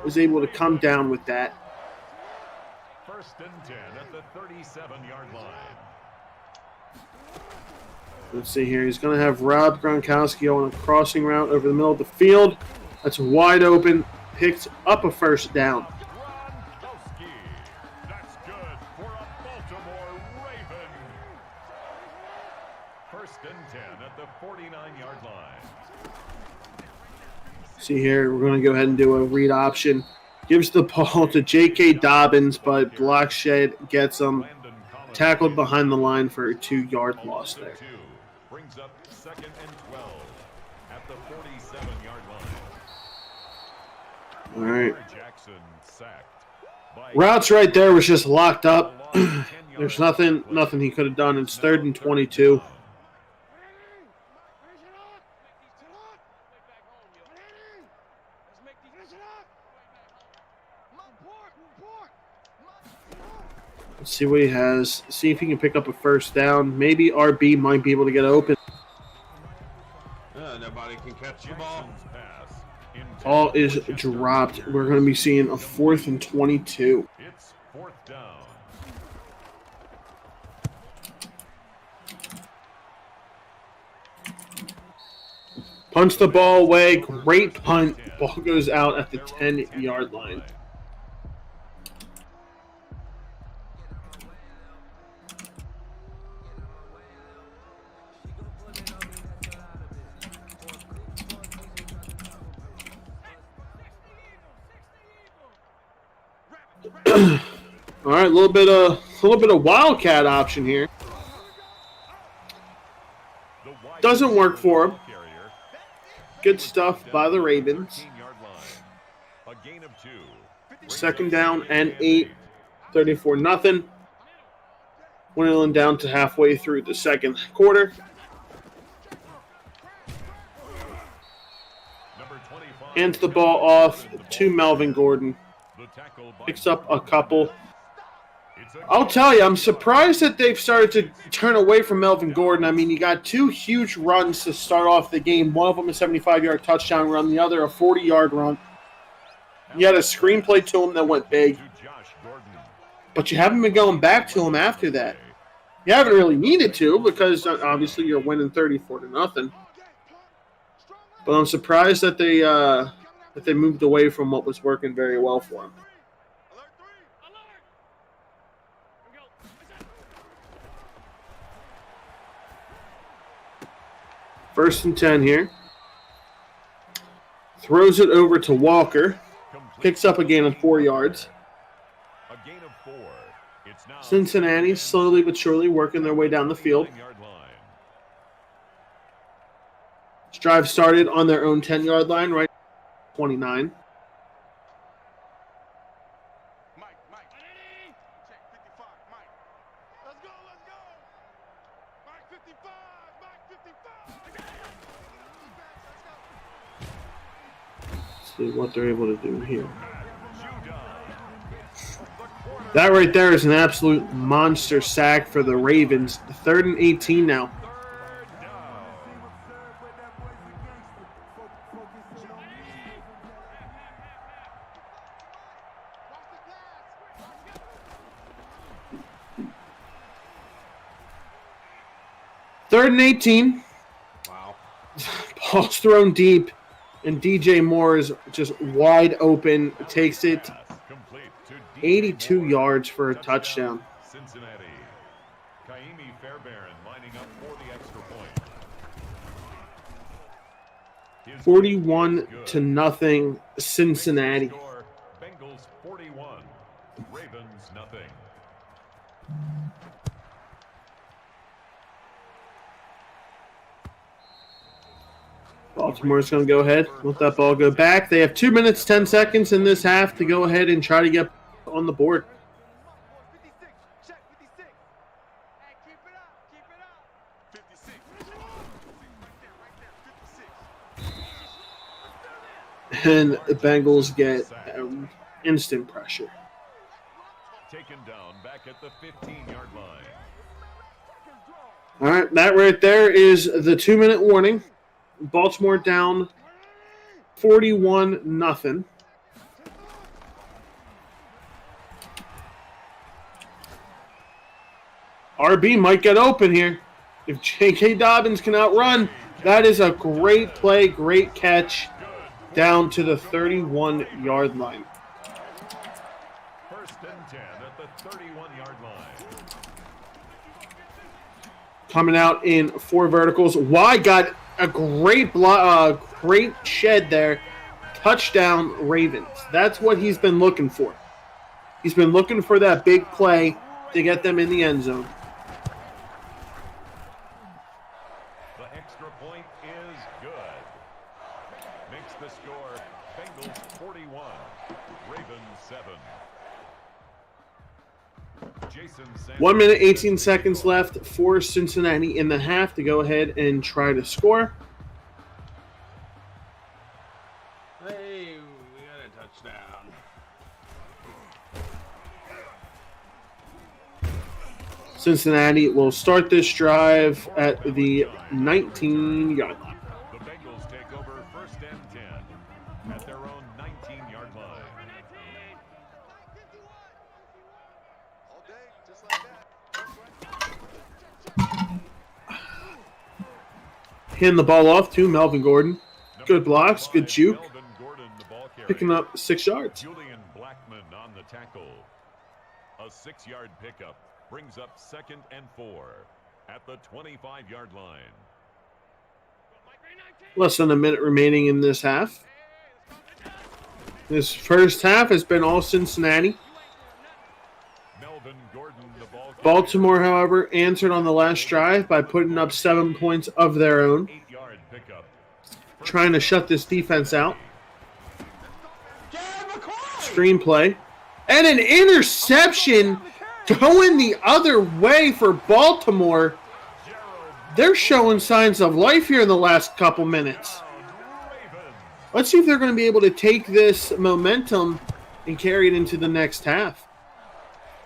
A: was able to come down with that.
D: First and 10 at the 37-yard line.
A: Let's see here. He's going to have Rob Gronkowski on a crossing route over the middle of the field. That's wide open. Picks up a first down.
D: Gronkowski. That's good for a Baltimore Raven. First and 10 at the 49-yard line.
A: See here, we're going to go ahead and do a read option. Gives the ball to J.K. Dobbins, but Blockshed gets him tackled behind the line for a 2-yard loss there.
D: Brings up second and 12 at the 47-yard line.
A: All right.
D: Jackson sacked by
A: Routes right there was just locked up. There's nothing he could have done. It's 3rd and 22. Let's see what he has. See if he can pick up a first down. Maybe RB might be able to get open.
G: Nobody can catch the ball.
A: Ball is dropped. We're going to be seeing a 4th and 22.
D: It's 4th down.
A: Punts the ball away. Great punt. Ball goes out at the 10-yard line. All right, a little bit of wildcat option here. Doesn't work for him. Good stuff by the Ravens.
D: A gain of 2.
A: 2nd down and 8. 34-0. Dwindling down to halfway through the second quarter. Hands the ball off to Melvin Gordon. Picks up a couple. I'll tell you, I'm surprised that they've started to turn away from Melvin Gordon. I mean, you got 2 huge runs to start off the game. One of them a 75-yard touchdown run, the other a 40-yard run. You had a screenplay to him that went big. But you haven't been going back to him after that. You haven't really needed to because obviously you're winning 34-0. But I'm surprised that they moved away from what was working very well for him. First and 10 here. Throws it over to Walker. Picks up a gain of 4 yards.
D: A gain of 4. It's now
A: Cincinnati slowly but surely working their way down the field. This drive started on their own 10-yard line, right? 29. See what they're able to do here. That right there is an absolute monster sack for the Ravens. 3rd and 18 now. Third and 18.
G: Wow.
A: Ball's thrown deep, and DJ Moore is just wide open. Takes it 82 yards for a touchdown.
D: Cincinnati. Kaimi Fairbairn lining up for the extra point.
A: 41-0 Cincinnati.
D: Bengals 41, Ravens nothing.
A: Baltimore's going to go ahead, let that ball go back. They have 2 minutes, 10 seconds in this half to go ahead and try to get on the board. And the Bengals get instant pressure.
D: Taken down back at the 15-yard line.
A: All right, that right there is the 2-minute warning. Baltimore down 41-0. RB might get open here. If J.K. Dobbins can outrun, that is a great play, great catch down to the 31-yard line.
D: First and 10 at the 31-yard line.
A: Coming out in 4 verticals. Y got a great great shed there. Touchdown, Ravens. That's what he's been looking for. He's been looking for that big play to get them in the end zone.
D: The extra point is good. Makes the score Bengals 41, Ravens 7. Jason Sanders
A: 1 minute, 18 seconds left for Cincinnati in the half to go ahead and try to score.
G: Hey, we got a touchdown.
A: Cincinnati will start this drive at the 19-yard line.
D: The Bengals take over first and 10 at their own 19-yard line.
E: All day, just like that.
A: Hand the ball off to Melvin Gordon. Good blocks, good juke.
D: Melvin Gordon, the ball carrier.
A: Picking up 6 yards.
D: Julian Blackman on the tackle. A 6-yard pickup brings up 2nd and 4 at the 25-yard line.
A: Less than a minute remaining in this half. This first half has been all Cincinnati.
D: Melvin Gordon, the ball carrier.
A: Baltimore, however, answered on the last drive by putting up 7 points of their own,
D: 8-yard pickup.
A: trying to shut this defense out. Screenplay. And an interception going the other way for Baltimore. They're showing signs of life here in the last couple minutes. Let's see if they're going to be able to take this momentum and carry it into the next half.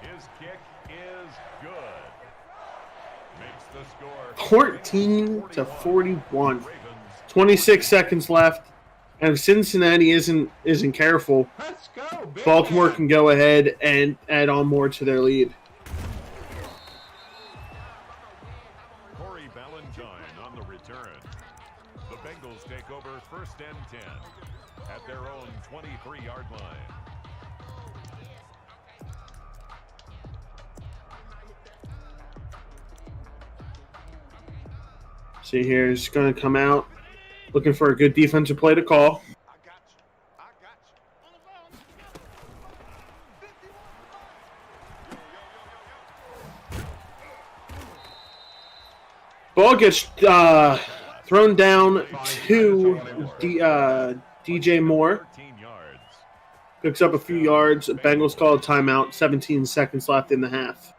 D: His kick is good. Makes the score
A: 14-41. 26 seconds left. And if Cincinnati isn't careful,
G: Let's go, big
A: Baltimore
G: man.
A: can go ahead and add on more to their lead.
D: Corey Ballantyne on the return. The Bengals take over first and 10 at their own 23-yard line.
A: See here, he's going to come out looking for a good defensive play to call.
E: I got you. I got you.
A: Ball gets thrown down to DJ Moore.
D: 13 yards.
A: Picks up a few yards. Bengals call a timeout. 17 seconds left in the half.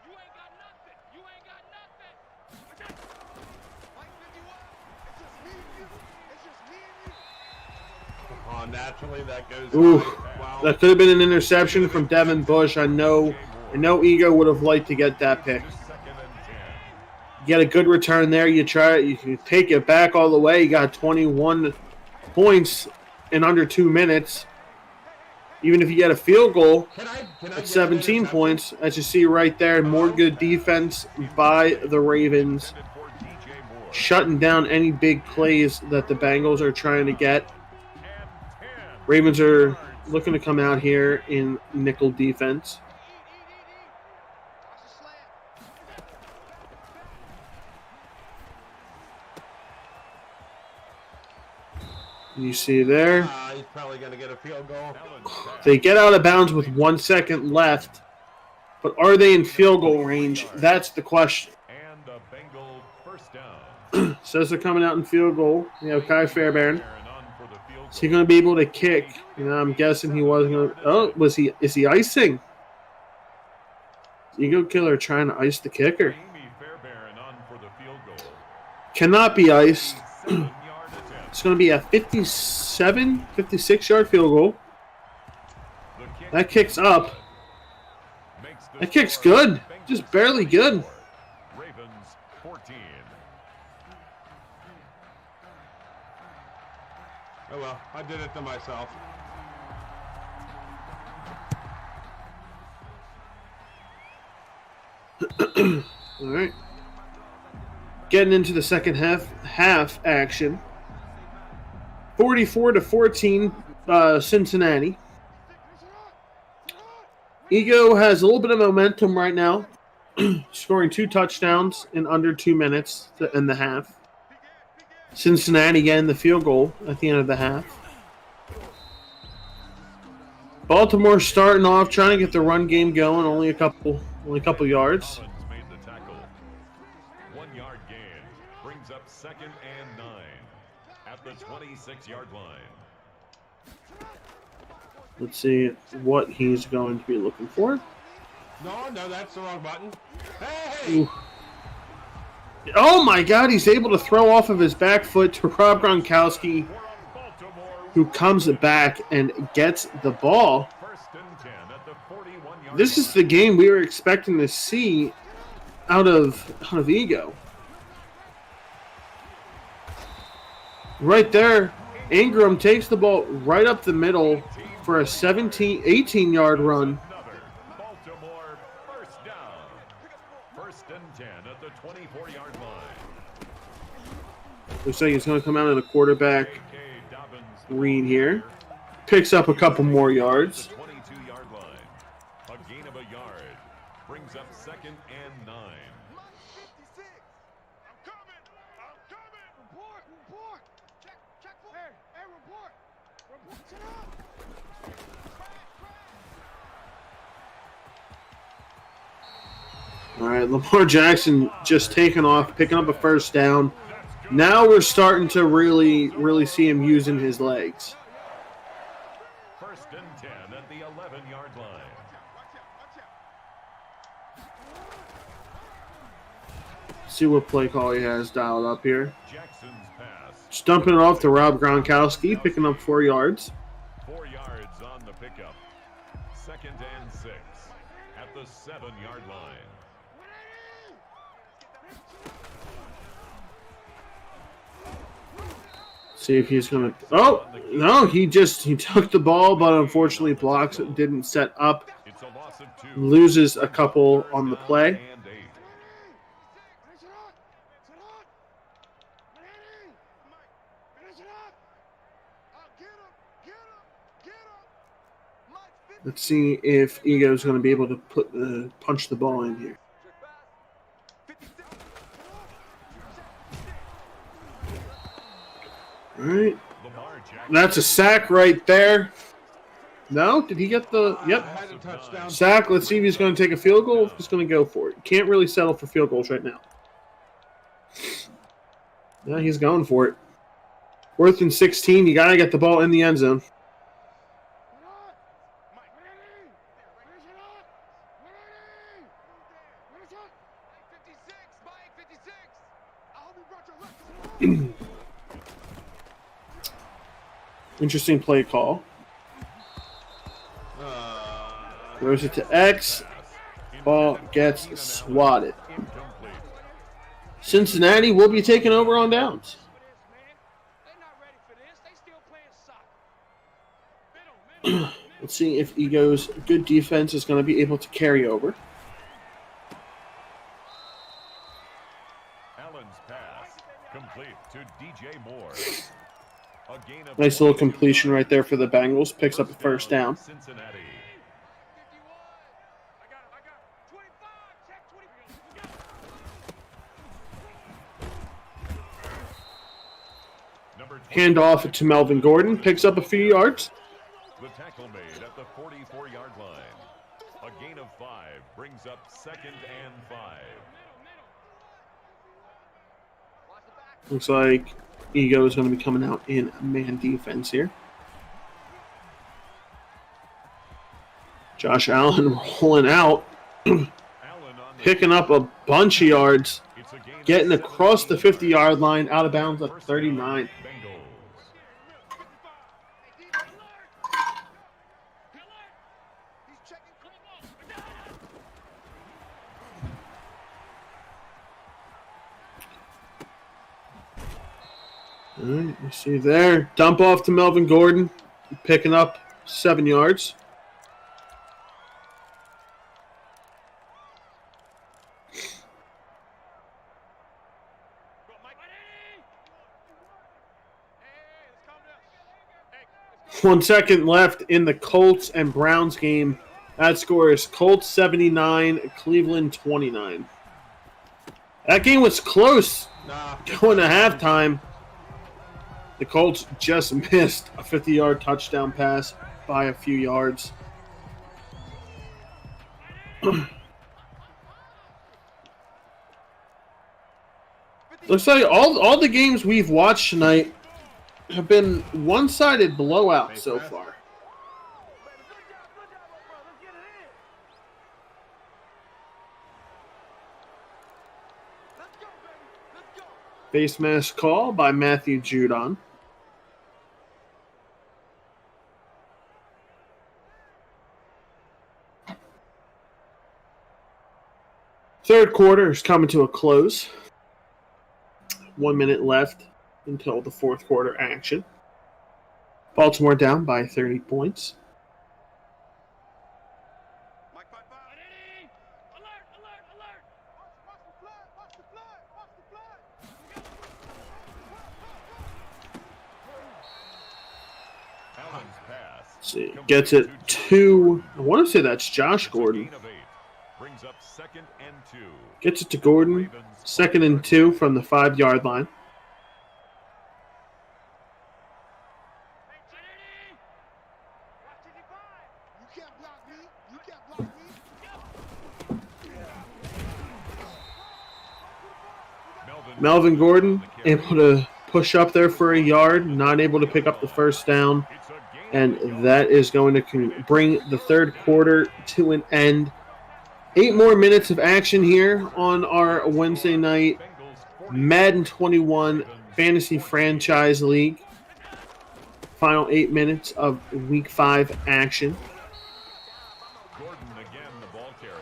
G: Oh, naturally that goes.
A: Ooh,
G: Wow.
A: that could have been an interception from Devin Bush. I know Ego would have liked to get that pick.
D: 2nd and 10.
A: You get a good return there. You try it. You can take it back all the way. You got 21 points in under 2 minutes. Even if you get a field goal
G: Can I
A: at
G: get
A: 17
G: an
A: points, as you see right there, more good defense by the Ravens,
D: For DJ Moore.
A: shutting down any big plays that the Bengals are trying to get.
D: And 10.
A: Ravens are looking to come out here in nickel defense.
E: Watch the slant.
A: You see there,
G: He's probably going to get a field goal.
A: they get out of bounds with 1 second left, but are they in field goal range? That's the question.
D: And a Bengal first down.
A: Says they're coming out in field goal. You know, Kai Fairbairn.
D: Aaron on for the field
A: Is he
D: goal.
A: going to be able to kick? You know, I'm guessing he wasn't going to. Oh, is he icing? Ego Killer trying to ice the kicker.
D: Amy Fairbairn on for the field goal.
A: Cannot be iced.
D: 7-yard attempt.
A: It's going to be a 56-yard field goal.
D: The kick
A: That kicks up.
D: makes the
A: That kick's
D: score
A: good.
D: Bengals
A: Just barely good.
D: 24, Ravens 14.
G: Oh well, I did it to myself.
A: All right. Getting into the second half action. 44-14, Cincinnati. Ego has a little bit of momentum right now, scoring 2 touchdowns in under 2 minutes to end the half. Cincinnati getting the field goal at the end of the half. Baltimore starting off, trying to get the run game going. Only a couple yards.
D: Collins made the tackle. 1 yard gain brings up 2nd and 9 at the 26-yard line.
A: Let's see what he's going to be looking for.
G: No, that's the wrong button. Hey!
A: Ooh. Oh my God, he's able to throw off of his back foot to Rob Gronkowski, who comes back and gets the ball.
D: 1st and 10 at the 41-yard
A: This is the game we were expecting to see out of Ego. Right there, Ingram takes the ball right up the middle for a 18-yard run.
D: Baltimore 1st down. 1st and 10 at the 24-yard line.
A: Looks like he's going to come out in a quarterback
D: J.K. Dobbins
A: read here. Picks up a couple more yards.
D: 22-yard line. A gain of a yard brings up 2nd and 9.
E: Mike 56. I'm coming. Report. Check. Hey, report. Sit up.
A: All right, Lamar Jackson just taking off, picking up a 1st down. Now we're starting to really see him using his legs.
D: 1st and 10 at the 11-yard line.
A: See what play call he has dialed up here.
D: Jackson's pass.
A: Just dumping it off to Rob Gronkowski, picking up 4 yards.
D: 4 yards on the pickup. 2nd and 6 at the 7-yard line.
A: See if he's going to... Oh, no, he took the ball, but unfortunately blocks it, didn't set up.
D: It's a loss of 2.
A: Loses a couple on the play.
D: And 8.
A: Let's see if Ego's going to be able to punch the ball in here. All right. That's a sack right there. No? Did he get the... Yep.
G: Had a touchdown.
A: Sack. Let's see if he's going to take a field goal. He's going to go for it. Can't really settle for field goals right now. No, he's going for it. 4th and 16. You got to get the ball in the end zone. Interesting play call. Throws it to X. Ball gets swatted. Cincinnati will be taking over on downs. Let's see if Ego's good defense is going to be able to carry over.
D: Allen's pass complete to DJ Moore. A gain of
A: Nice little completion right there for the Bengals. Picks up a 1st down.
D: Cincinnati.
A: Hand off to Melvin Gordon. Picks up a few yards.
D: The tackle made at the 44-yard line. A gain of 5 brings up 2nd and 5.
A: Looks like Ego is going to be coming out in man defense here. Josh Allen rolling out. Picking up a bunch of yards. Getting across the 50-yard line, out of bounds at 39. All right, you see there. Dump off to Melvin Gordon. Picking up 7 yards. 1 second left in the Colts and Browns game. That score is Colts 79, Cleveland 29. That game was close going to halftime. The Colts just missed a 50-yard touchdown pass by a few yards. Looks like all the games we've watched tonight have been one-sided blowouts so far. Face mask call by Matthew Judon. Third quarter is coming to a close. 1 minute left until the fourth quarter action. Baltimore down by 30 points. Let's see, gets it to, I want to say that's Josh Gordon.
D: Brings up 2nd and 2.
A: Gets it to Gordon. 2nd and 2 from the 5-yard line.
E: You can't block me. You can't block me.
A: Melvin Gordon able to push up there for a yard, not able to pick up the first down. And that is going to bring the third quarter to an end. 8 more minutes of action here on our Wednesday night Madden 21 Fantasy Franchise League. Final 8 minutes of Week 5 action.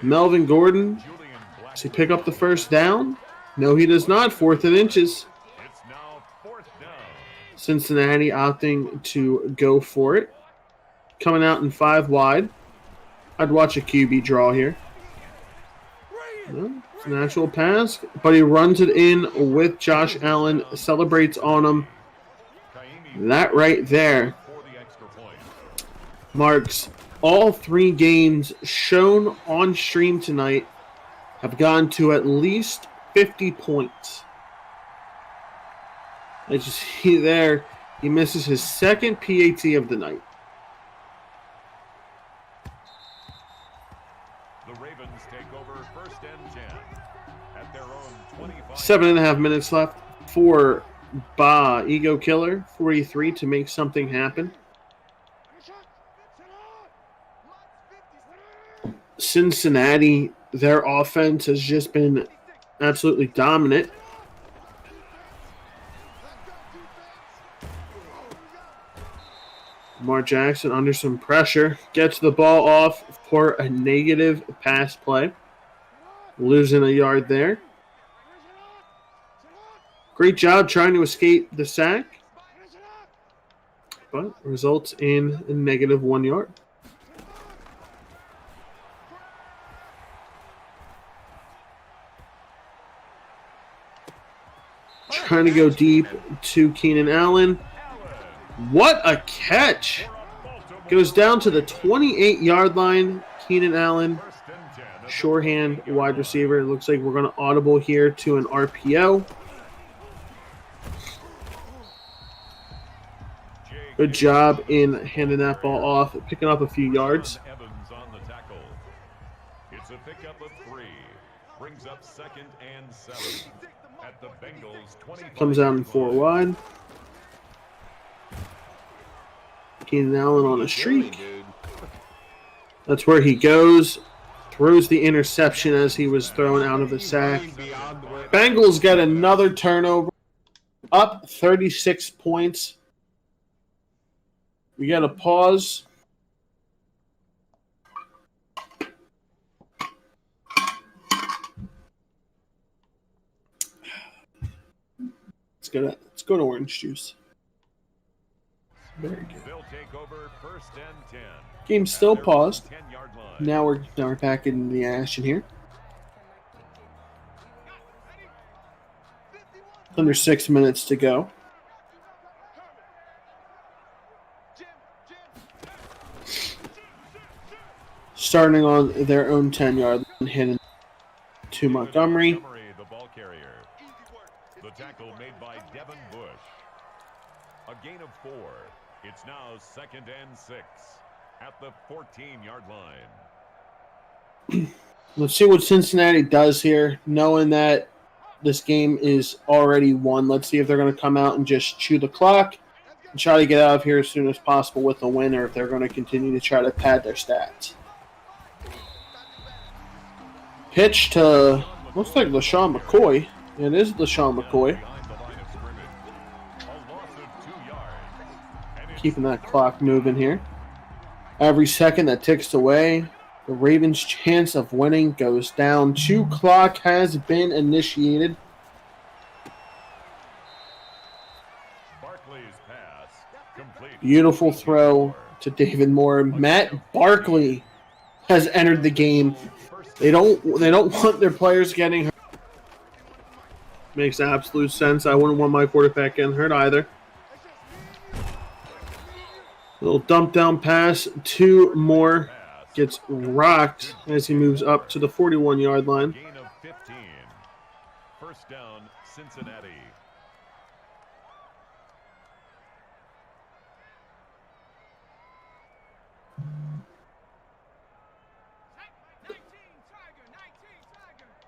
A: Melvin Gordon, does he pick up the first down? No, he does not. 4th and inches. Cincinnati opting to go for it. Coming out in 5 wide. I'd watch a QB draw here. No, it's an actual pass, but he runs it in with Josh Allen, celebrates on him. That right there marks all 3 games shown on stream tonight have gone to at least 50 points. As you see there, he misses his 2nd PAT of the night.
D: The Ravens take over 1st and 10 at their own 25.
A: 7.5 minutes left for Ego Killer 43 to make something happen. Cincinnati, their offense has just been absolutely dominant. Lamar Jackson under some pressure. Gets the ball off for a negative pass play. Losing a yard there. Great job trying to escape the sack. But results in a negative 1 yard. Trying to go deep to Keenan Allen. What a catch! Goes down to the 28-yard line. Keenan Allen, shorthand wide receiver. It looks like we're going to audible here to an RPO. Good job in handing that ball off, picking up a few yards.
D: It's a pickup of 3. Brings up 2nd and 7 at the Bengals 25.
A: Comes out in 4 wide. Keenan Allen on a streak. That's where he goes. Throws the interception as he was thrown out of the sack. Bengals get another turnover. Up 36 points. We got a pause. Let's go to orange juice. Very good.
D: They'll take over 1st and 10.
A: Game's still paused.
D: 10-yard line.
A: Now we're back in the action here. Under 6 minutes to go. starting on their own 10-yard line, hitting to Montgomery.
D: The ball carrier. The tackle made by Devin Bush. A gain of 4. It's now 2nd and 6 at the 14-yard line.
A: Let's see what Cincinnati does here, knowing that this game is already won. Let's see if they're going to come out and just chew the clock and try to get out of here as soon as possible with a win, or if they're going to continue to try to pad their stats. Pitch to, looks like LaShawn McCoy. It is LaShawn McCoy. Keeping that clock moving here. Every second that ticks away, the Ravens' chance of winning goes down. 2 clock has been initiated. Beautiful throw to David Moore. Matt Barkley has entered the game. They don't want their players getting hurt. Makes absolute sense. I wouldn't want my quarterback getting hurt either. Little dump down pass to Moore. Gets rocked as he moves up to the 41-yard line.
D: Gain of 15. First down, Cincinnati.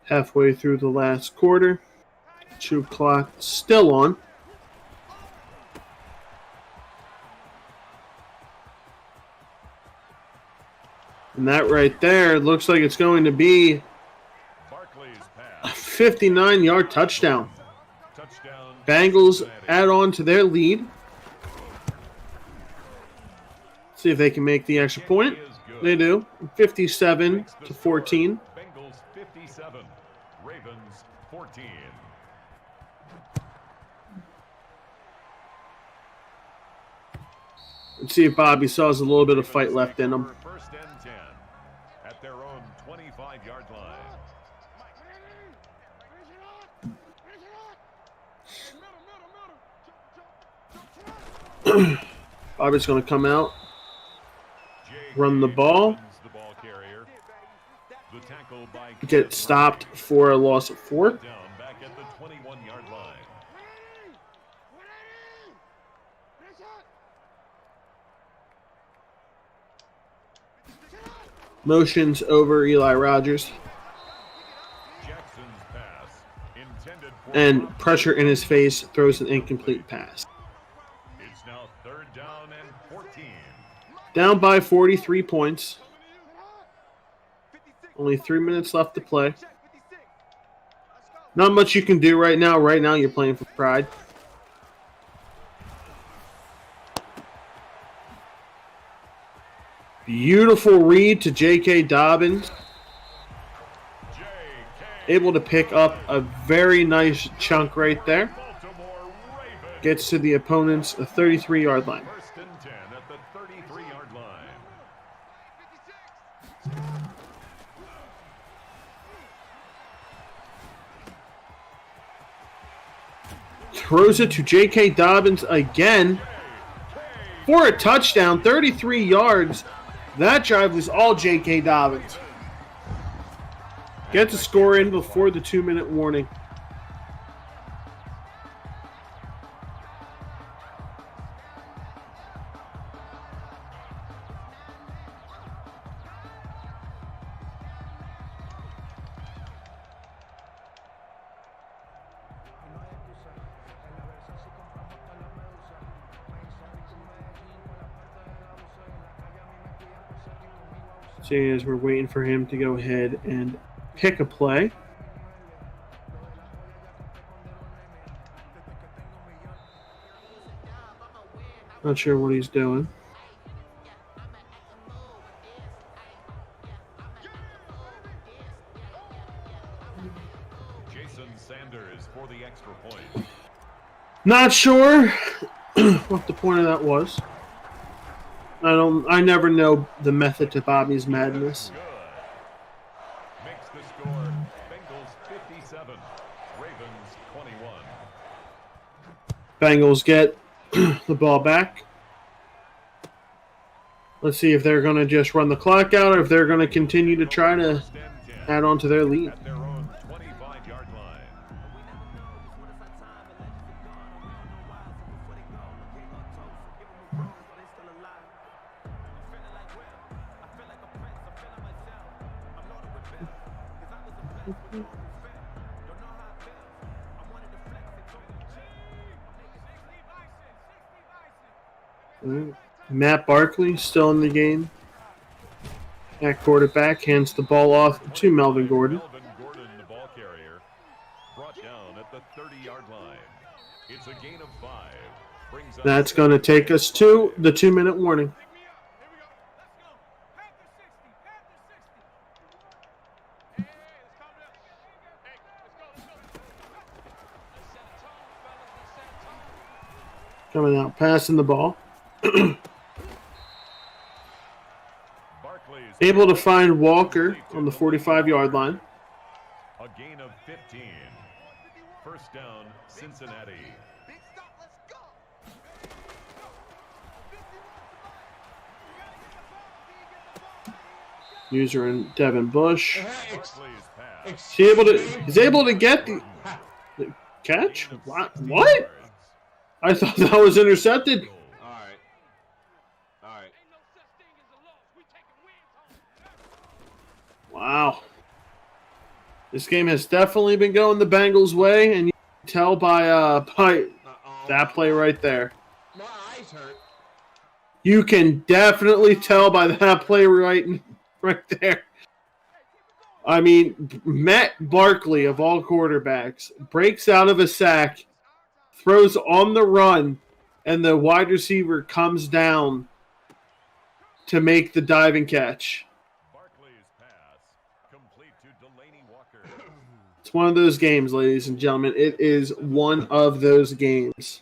A: Halfway through the last quarter. 2 clock still on. And that right there looks like it's going to be a 59-yard touchdown. Bengals add on to their lead. See if they can make the extra point. They do. 57-14.
D: Bengals 57, Ravens 14.
A: Let's see if Bobby saw has a little bit of fight left in him.
D: First and 10 at their own 25-yard line.
A: Bobby's going to come out, run the ball, get stopped for a loss of 4.
D: Down back at the 21-yard line.
A: Motions over Eli Rogers.
D: Jackson's pass intended for
A: And pressure in his face, throws an incomplete pass.
D: It's now 3rd down and 14.
A: Down by 43 points. Only 3 minutes left to play. Not much you can do right now. Right now, you're playing for pride. Beautiful read to J.K. Dobbins. Able to pick up a very nice chunk right there. Gets to the opponent's 33-yard line.
D: First and 10 at the 33-yard line.
A: Throws it to J.K. Dobbins again for a touchdown, 33 yards. That drive was all J.K. Dobbins. Gets a score in before the 2-minute warning. See, as we're waiting for him to go ahead and pick a play. Not sure what he's doing.
D: Jason Sanders for the extra point.
A: Not sure what the point of that was. I never know the method to Bobby's madness.
D: Good. Makes the score Bengals 57, Ravens 21.
A: Bengals get the ball back. Let's see if they're going to just run the clock out or if they're going to continue to try to
D: First and 10
A: add on to their lead.
D: at their own 25-yard line.
A: All right. Matt Barkley still in the game. At quarterback, hands the ball off to Melvin Gordon.
D: Melvin Gordon, the ball carrier, brought down at the 30-yard line. It's a gain of 5. Brings up
A: That's going to take us to the 2-minute warning. Coming out, passing the ball.
D: Barkley's
A: Able to find Walker on the 45-yard line.
D: a gain of 15. First down, Cincinnati.
E: Big stop, let's go.
A: User and Devin Bush.
D: Barkley's pass.
A: He's able to get the catch? What? I thought that was intercepted.
G: All right. All right.
A: Wow. This game has definitely been going the Bengals' way, and you can tell by that play right there.
G: My eyes hurt.
A: You can definitely tell by that play right there. I mean, Matt Barkley, of all quarterbacks, breaks out of a sack, throws on the run, and the wide receiver comes down to make the diving catch.
D: Barkley's pass complete to Delaney Walker.
A: It's one of those games, ladies and gentlemen. It is one of those games.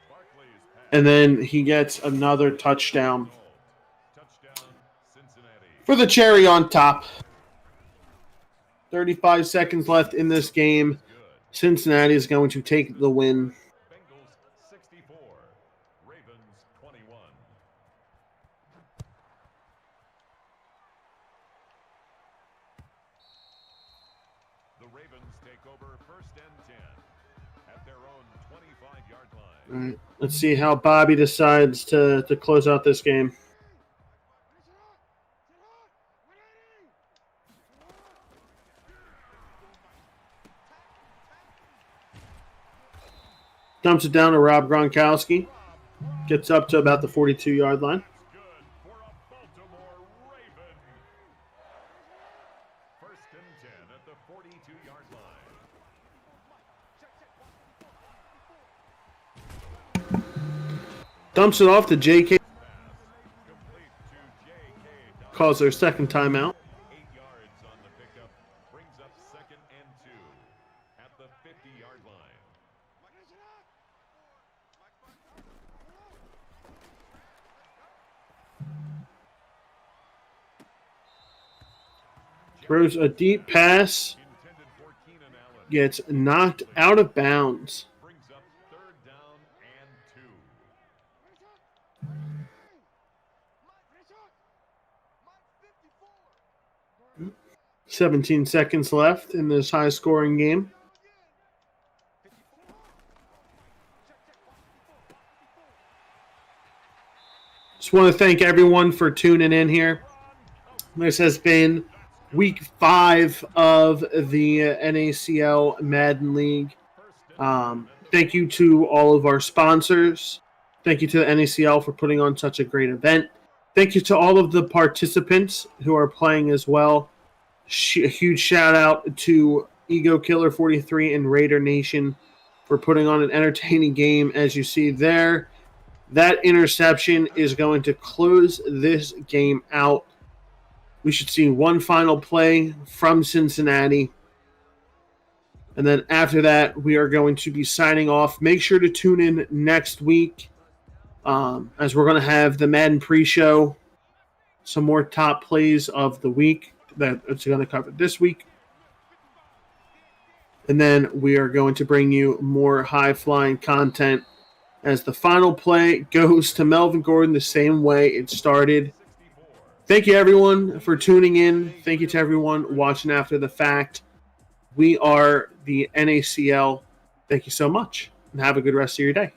D: Barkley's pass.
A: And then he gets another touchdown
D: Touchdown, Cincinnati.
A: for the cherry on top. 35 seconds left in this game. Cincinnati is going to take the win.
D: Bengals 64, Ravens 21. The Ravens take over first and 10 at their own 25-yard line.
A: All right, let's see how Bobby decides to close out this game. Dumps it down to Rob Gronkowski. Gets up to about the 42-yard line.
D: Good for a Baltimore Raven. First and 10 at the 42-yard line.
A: Dumps it off to J.K.
D: Complete to J.K.
A: Calls their second timeout.
D: 8 yards on the pickup. Brings up second and 2 at the 50-yard line.
A: Throws a deep pass.
D: Intended for Keenan Allen.
A: Gets knocked out of bounds.
D: Brings up third down and 2.
A: 17 seconds left in this high-scoring game. Just want to thank everyone for tuning in here. This has been Week 5 of the NACL Madden League. Thank you to all of our sponsors. Thank you to the NACL for putting on such a great event. Thank you to all of the participants who are playing as well. A huge shout out to Ego Killer 43 and Raider Nation for putting on an entertaining game, as you see there. That interception is going to close this game out. We should see one final play from Cincinnati. And then after that, we are going to be signing off. Make sure to tune in next week as we're going to have the Madden pre-show. Some more top plays of the week that it's going to cover this week. And then we are going to bring you more high-flying content as the final play goes to Melvin Gordon the same way it started. Thank you, everyone, for tuning in. Thank you to everyone watching after the fact. We are the NACL. Thank you so much, and have a good rest of your day.